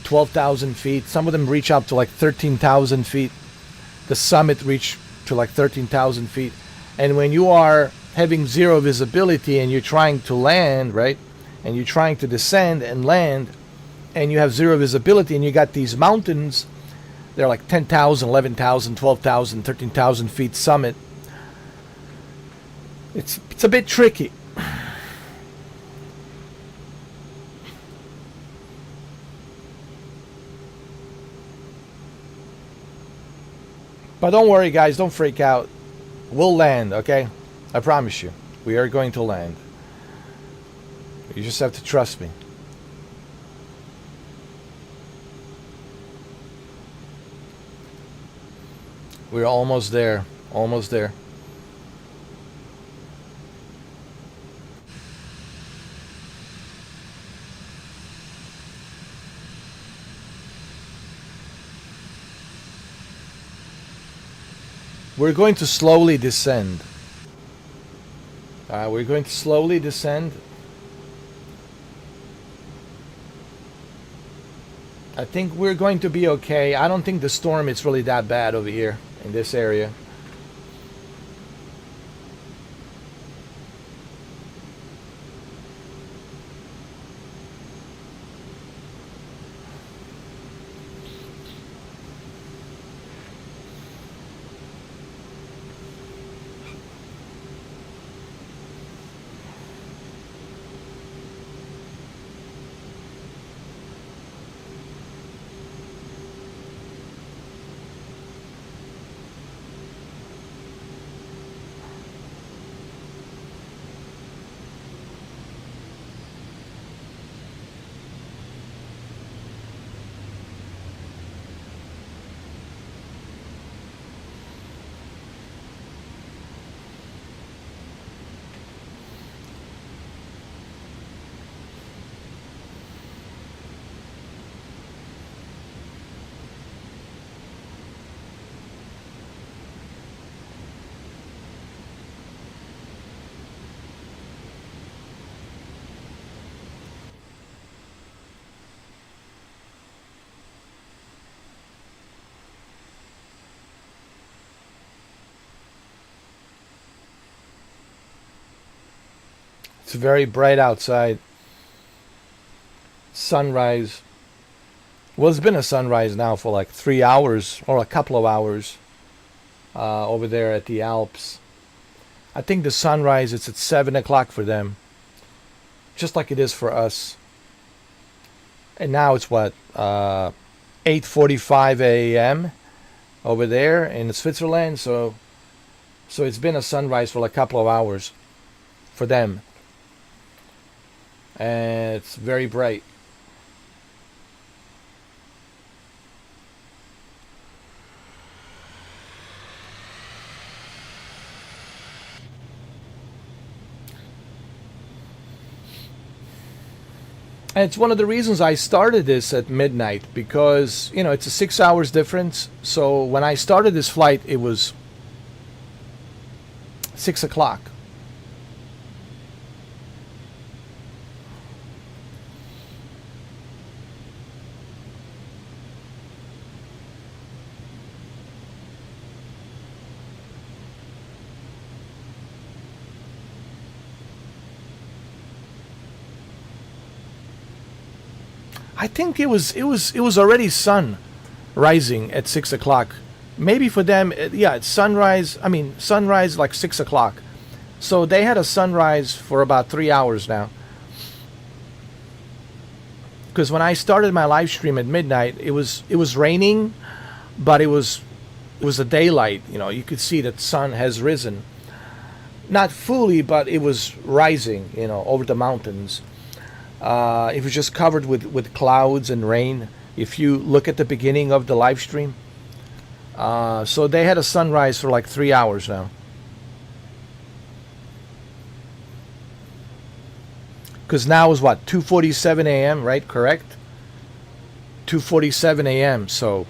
12,000 feet. Some of them reach up to like 13,000 feet. The summit reach to like 13,000 feet. And when you are having zero visibility and you're trying to land, right? And you're trying to descend and land, and you have zero visibility, and you got these mountains, they're like 10,000, 11,000, 12,000, 13,000 feet summit. It's a bit tricky. But don't worry, guys, don't freak out. We'll land, okay? I promise you. We are going to land. You just have to trust me. We're almost there. Almost there. We're going to slowly descend. We're going to slowly descend. I think we're going to be okay. I don't think the storm is really that bad over here in this area. It's very bright outside. Sunrise. Well, it's been a sunrise now for like 3 hours or a couple of hours over there at the Alps. I think the sunrise is at 7 o'clock for them, just like it is for us. And now it's what, 8:45 a.m. over there in Switzerland. So it's been a sunrise for a couple of hours for them. And it's very bright. And it's one of the reasons I started this at midnight, because, you know, it's a 6 hours difference. So when I started this flight, it was 6 o'clock. I think it was already sun rising at 6 o'clock. Maybe for them, yeah, it's sunrise. I mean, sunrise like 6 o'clock. So they had a sunrise for about 3 hours now. Because when I started my live stream at midnight, it was raining, but it was a daylight. You know, you could see that the sun has risen. Not fully, but it was rising. You know, over the mountains. It was just covered with clouds and rain. If you look at the beginning of the live stream, so they had a sunrise for like 3 hours now. Because now is what, 2:47 a.m., right? Correct. 2:47 a.m. So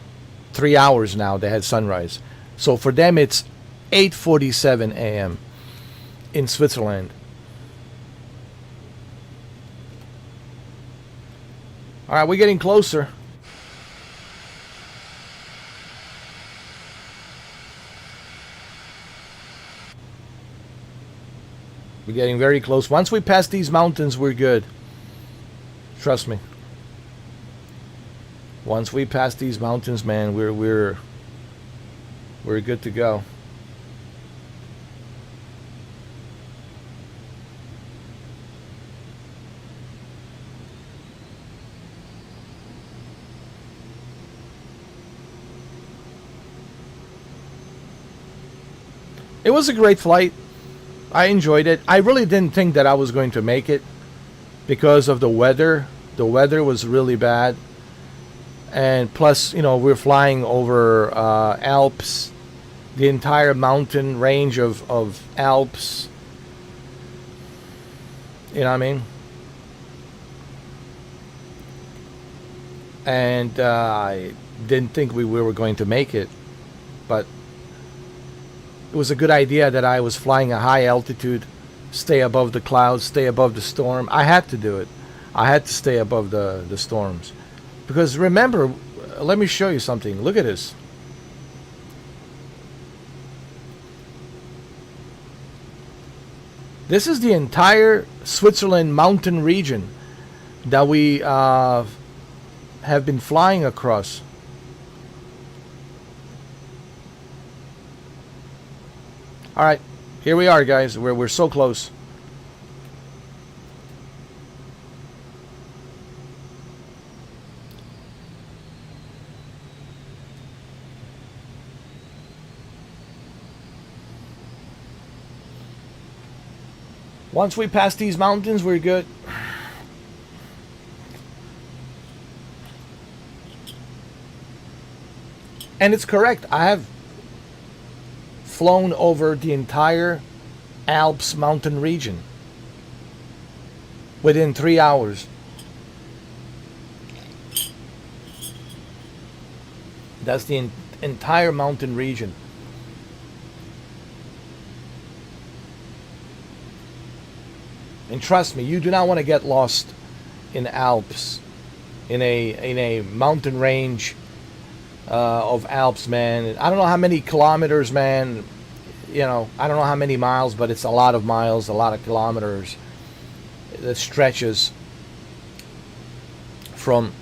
3 hours now they had sunrise. So for them it's 8:47 a.m. in Switzerland. All right, we're getting closer. We're getting very close. Once we pass these mountains, we're good. Trust me. Once we pass these mountains, man, we're good to go. It was a great flight. I enjoyed it. I really didn't think that I was going to make it because of the weather. The weather was really bad. And plus, you know, we're flying over Alps. the entire mountain range of Alps. You know what I mean? And I didn't think we were going to make it, but it was a good idea that I was flying a high altitude, stay above the clouds, stay above the storm. I had to do it. I had to stay above the storms. Because remember, let me show you something. Look at this. This is the entire Switzerland mountain region that we have been flying across. All right, here we are, guys. We're so close. Once we pass these mountains, we're good. And it's correct. I have flown over the entire Alps mountain region within 3 hours. That's the entire mountain region. And trust me, you do not want to get lost in Alps, in a mountain range of Alps, man. I don't know how many kilometers, man. You know, I don't know how many miles, but it's a lot of miles, a lot of kilometers. That stretches from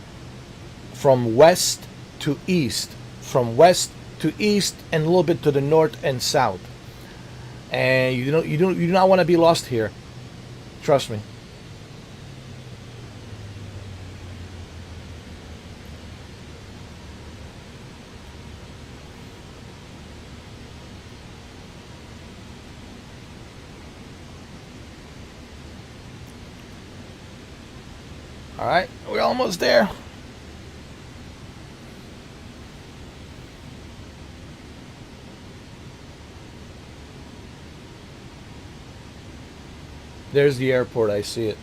west to east, from west to east, and a little bit to the north and south. And you do not want to be lost here. Trust me. All right, we're almost there. There's the airport. I see it.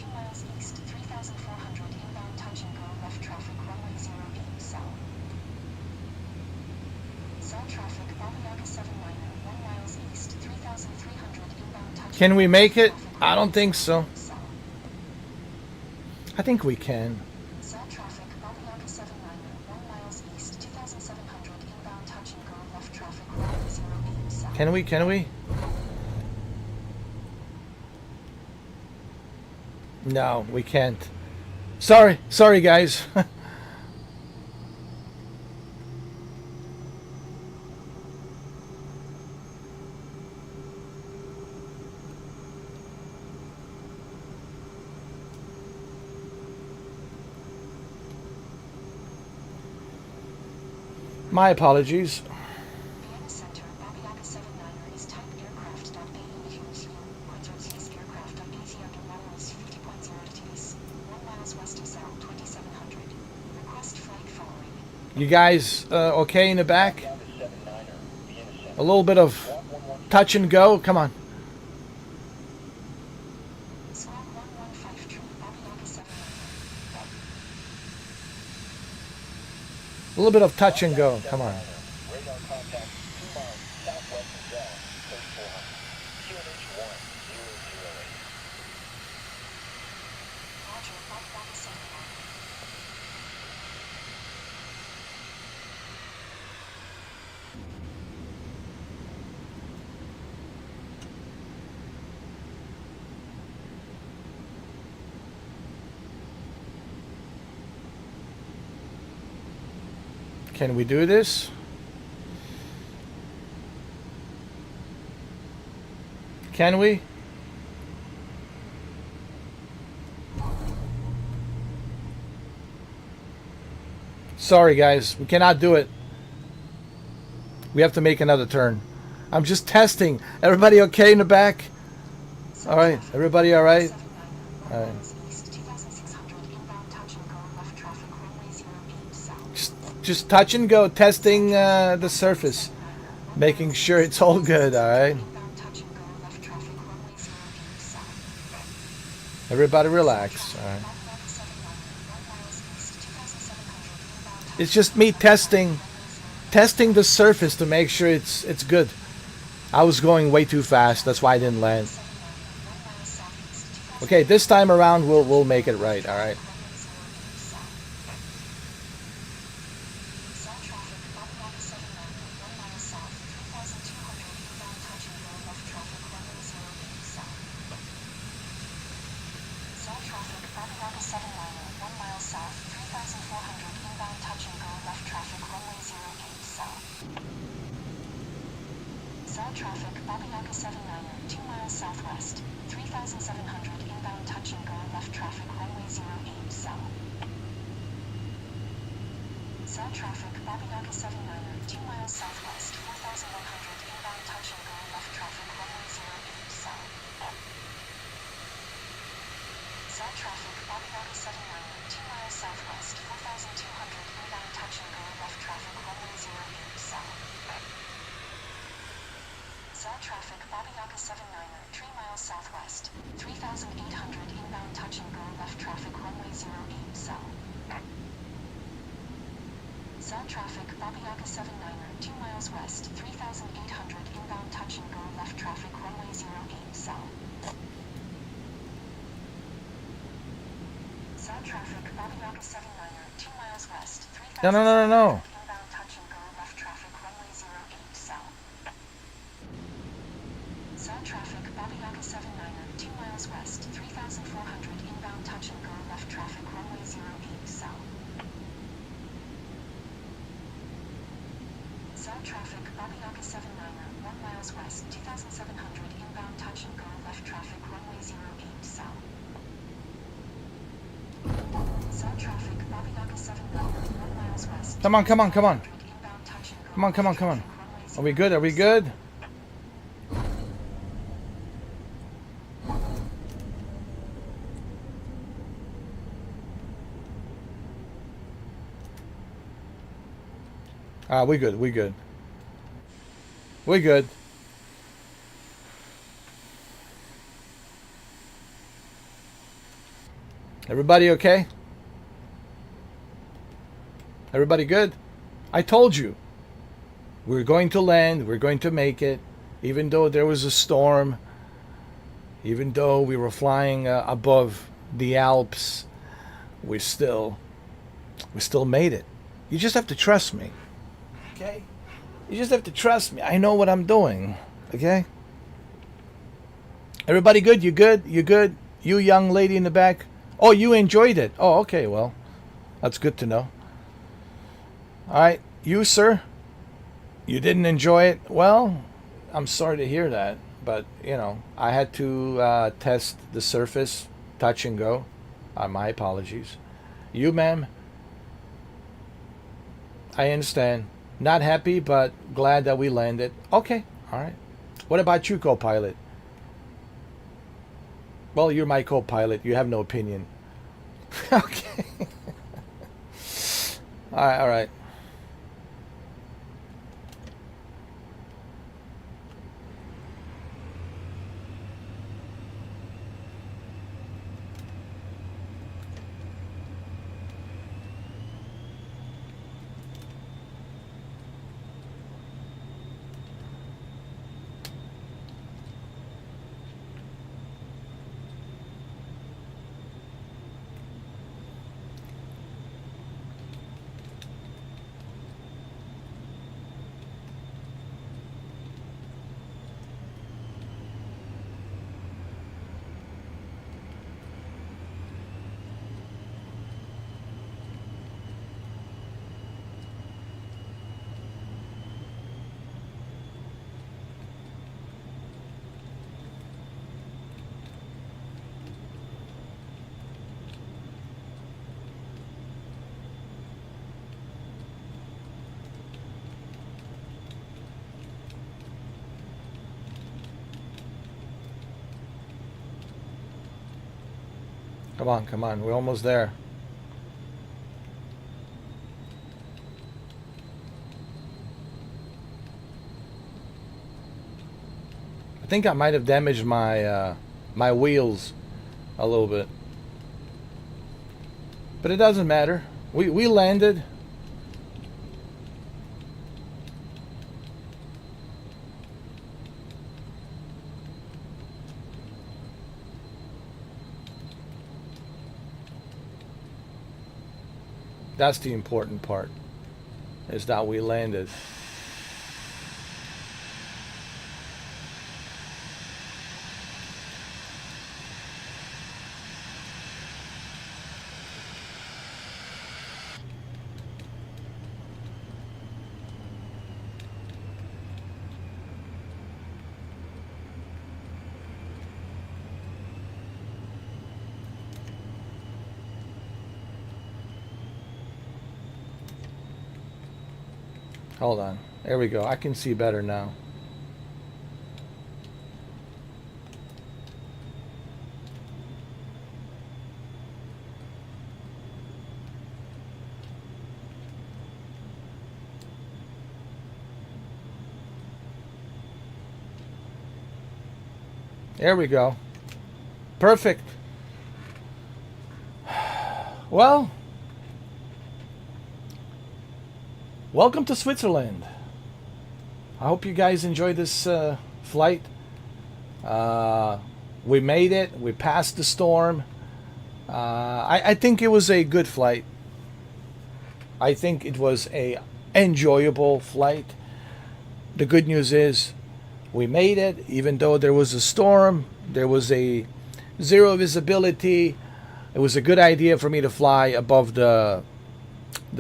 2 miles east, 3,400 inbound touch and go, left traffic, runway 08 south. South traffic, Babayaga 7 liner, 1 miles east, 3,300 inbound touch. Can we make it? I don't think so. I think we can. South traffic, Babayaga 7 liner, 1 miles east, 2,700 inbound touch and go, left traffic, runway 08 south. Can we? Can we? No, we can't. Sorry, guys. My apologies. Vienna Center, Babayaga 7 liner is type aircraft. Aircraft Aviators runways 50.0 degrees, 1 miles west of south, 2,700. Request flight following. You guys okay in the back? A little bit of touch and go. Come on. Squawk 115 Babayaga 7 liner. A little bit of touch and go. Come on. Radar contact 2 miles southwest of Dallas, 3400. QNH 1008. Roger, Babayaga 7 liner. Can we do this? Can we? Sorry guys, we cannot do it. We have to make another turn. I'm just testing. Everybody okay in the back? All right, everybody all right? All right. Just touch and go, testing the surface, making sure it's all good. All right. Everybody relax. All right. It's just me testing the surface to make sure it's good. I was going way too fast. That's why I didn't land. Okay, this time around we'll make it right. All right. No. Come on. Come on. Are we good? We good. Everybody okay? Everybody good? I told you. We're going to land. We're going to make it. Even though there was a storm, even though we were flying above the Alps, we still made it. You just have to trust me. Okay? You just have to trust me. I know what I'm doing. Okay? Everybody good? You good? You good? You young lady in the back? Oh, you enjoyed it. Oh, okay. Well, that's good to know. All right. You, sir? You didn't enjoy it? Well, I'm sorry to hear that. But, you know, I had to test the surface, touch and go. My apologies. You, ma'am? I understand. Not happy, but glad that we landed. Okay. All right. What about you, co-pilot? Well, you're my co-pilot. You have no opinion. Okay. All right. All right. Come on, come on. We're almost there. I think I might have damaged my my wheels a little bit. But it doesn't matter. We landed. That's the important part, is that we landed. Hold on. There we go. I can see better now. There we go. Perfect. Well, welcome to Switzerland. I hope you guys enjoyed this flight. We made it. We passed the storm. I think it was a good flight. I think it was a enjoyable flight. The good news is we made it, even though there was a storm. There was a zero visibility. It was a good idea for me to fly above the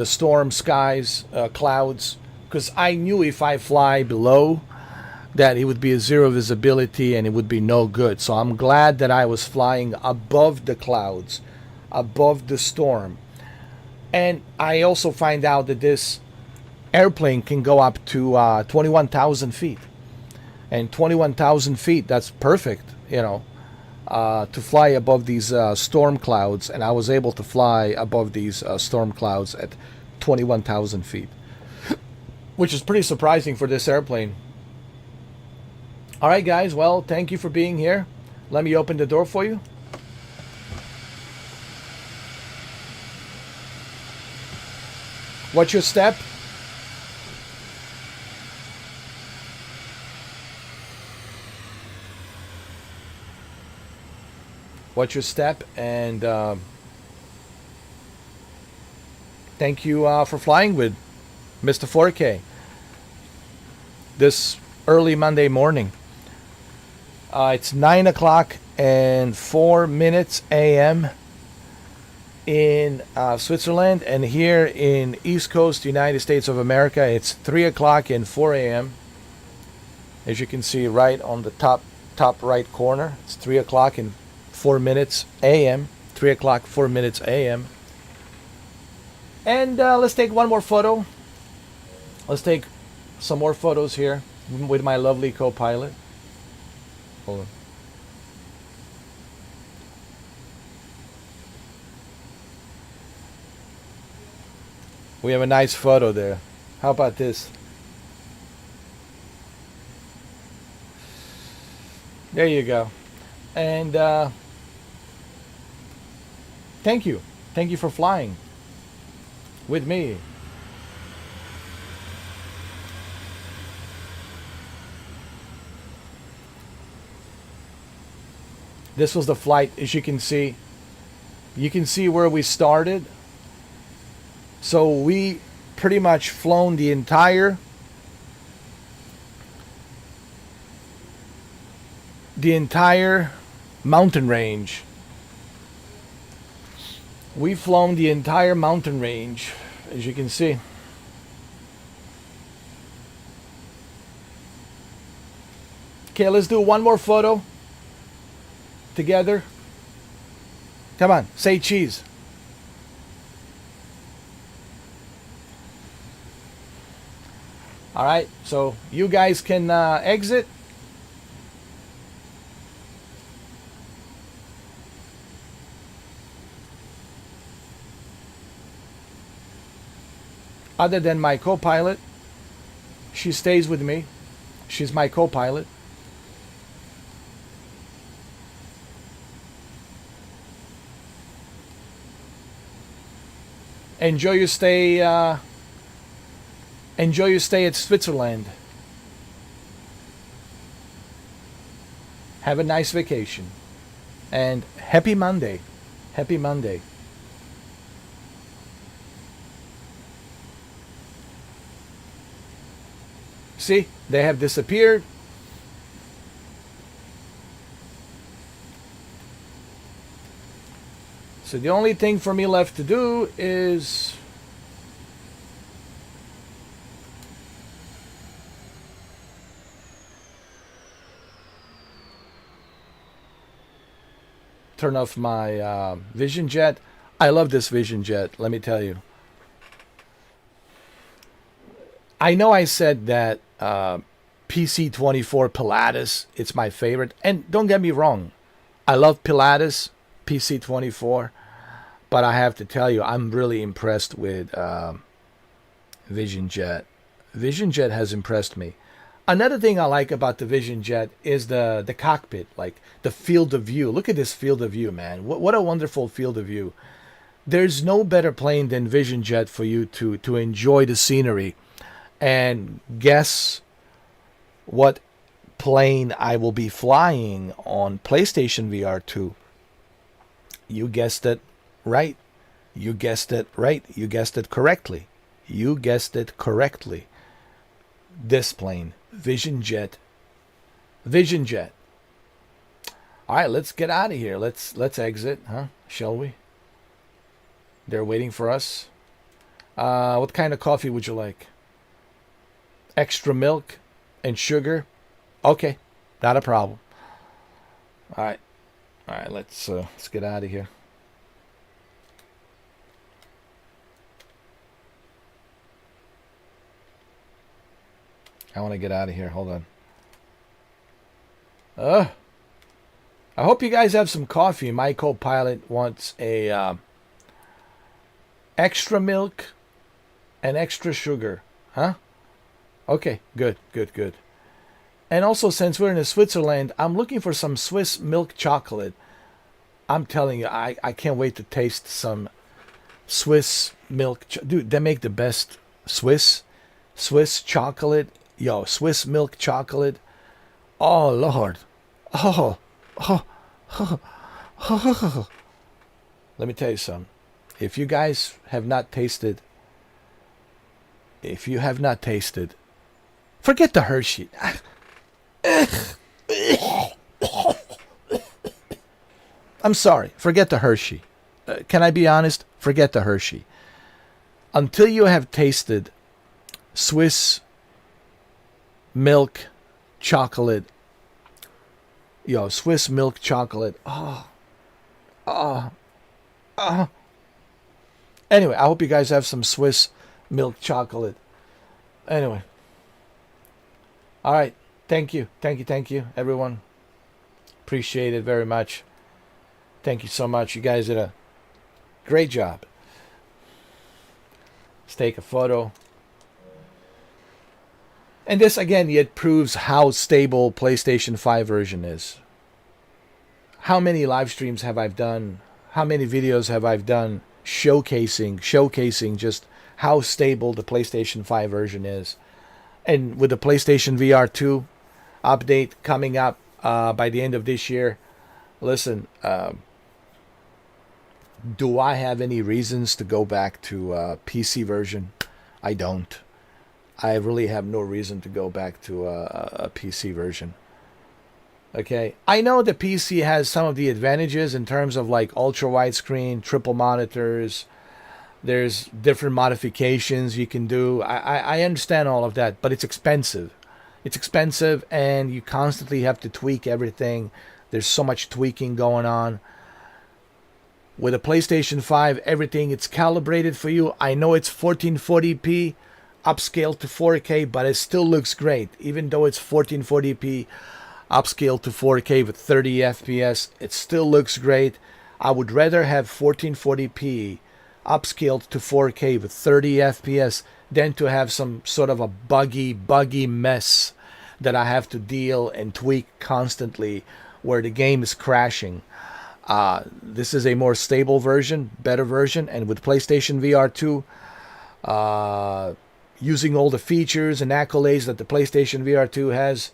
storm skies, clouds, because I knew if I fly below that it would be a zero visibility and it would be no good. So I'm glad that I was flying above the clouds, above the storm. And I also find out that this airplane can go up to 21,000 feet. And 21,000 feet, that's perfect, you know, to fly above these storm clouds. And I was able to fly above these storm clouds at 21,000 feet, which is pretty surprising for this airplane. All right, guys. Well, thank you for being here. Let me open the door for you. What's your step? What's your step? And thank you for flying with Mr. 4K this early Monday morning. It's 9 o'clock and 4 minutes a.m. in Switzerland, and here in East Coast United States of America it's 3 o'clock and 4 a.m. As you can see right on the top right corner, it's 3 o'clock and 4 minutes a.m. 3 o'clock 4 minutes a.m. And let's take one more photo. Let's take some more photos here with my lovely co-pilot. Hold on. We have a nice photo there. How about this? There you go. And thank you. Thank you for flying with me. This was the flight, as you can see. You can see where we started. So we pretty much flown the entire mountain range. We've flown the entire mountain range, as you can see. Okay, let's do one more photo together. Come on, say cheese. All right, so you guys can exit. Other than my co-pilot, she stays with me. She's my co-pilot. Enjoy your stay. Enjoy your stay at Switzerland. Have a nice vacation. And happy Monday. Happy Monday. See, they have disappeared. So the only thing for me left to do is turn off my Vision Jet. I love this Vision Jet, let me tell you. I know I said that PC-24 Pilatus, it's my favorite. And don't get me wrong, I love Pilatus, PC-24. But I have to tell you, I'm really impressed with Vision Jet. Vision Jet has impressed me. Another thing I like about the Vision Jet is the cockpit, like the field of view. Look at this field of view, man. What a wonderful field of view. There's no better plane than Vision Jet for you to enjoy the scenery. And guess what plane I will be flying on PlayStation VR 2? You guessed it right. You guessed it right. You guessed it correctly. You guessed it correctly. This plane, Vision Jet. Vision Jet. All right, let's get out of here. Let's exit, huh? Shall we? They're waiting for us. What kind of coffee would you like? Extra milk and sugar? Okay, not a problem. All right. All right, let's get out of here. I want to get out of here. Hold on. I hope you guys have some coffee. My co-pilot wants a extra milk and extra sugar. Huh? Okay, good. And also, since we're in Switzerland, I'm looking for some Swiss milk chocolate. I'm telling you, I can't wait to taste some Swiss milk, dude. They make the best Swiss chocolate. Yo, Swiss milk chocolate. Oh Lord. Oh, oh, oh, oh. Let me tell you something. If you guys have not tasted, forget the Hershey. I'm sorry. Forget the Hershey. Can I be honest? Forget the Hershey. Until you have tasted Swiss milk chocolate, Swiss milk chocolate. Anyway, I hope you guys have some Swiss milk chocolate. Anyway. All right. Thank you, everyone. Appreciate it very much. Thank you so much. You guys did a great job. Let's take a photo. And this, again, it proves how stable PlayStation 5 version is. How many live streams have I done? How many videos have I done showcasing just how stable the PlayStation 5 version is? And with the PlayStation VR 2 update coming up by the end of this year, listen, do I have any reasons to go back to PC version? I don't. I really have no reason to go back to a PC version. Okay, I know the PC has some of the advantages in terms of like ultra widescreen, triple monitors. There's different modifications you can do. I understand all of that, but it's expensive. It's expensive, and you constantly have to tweak everything. There's so much tweaking going on. With a PlayStation 5, everything it's calibrated for you. I know it's 1440p, upscaled to 4K, but it still looks great. Even though it's 1440p, upscaled to 4K with 30 FPS, it still looks great. I would rather have 1440p upscaled to 4K with 30 FPS than to have some sort of a buggy mess that I have to deal and tweak constantly where the game is crashing. This is a more stable version, better version, and with PlayStation VR 2, using all the features and accolades that the PlayStation VR 2 has,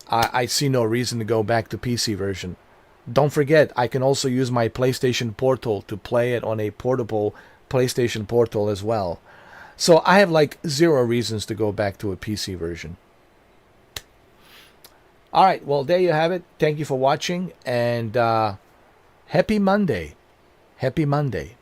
I see no reason to go back to PC version. Don't forget, I can also use my PlayStation Portal to play it on a portable PlayStation Portal as well. So I have like zero reasons to go back to a PC version. All right, well, there you have it. Thank you for watching, and happy Monday. Happy Monday.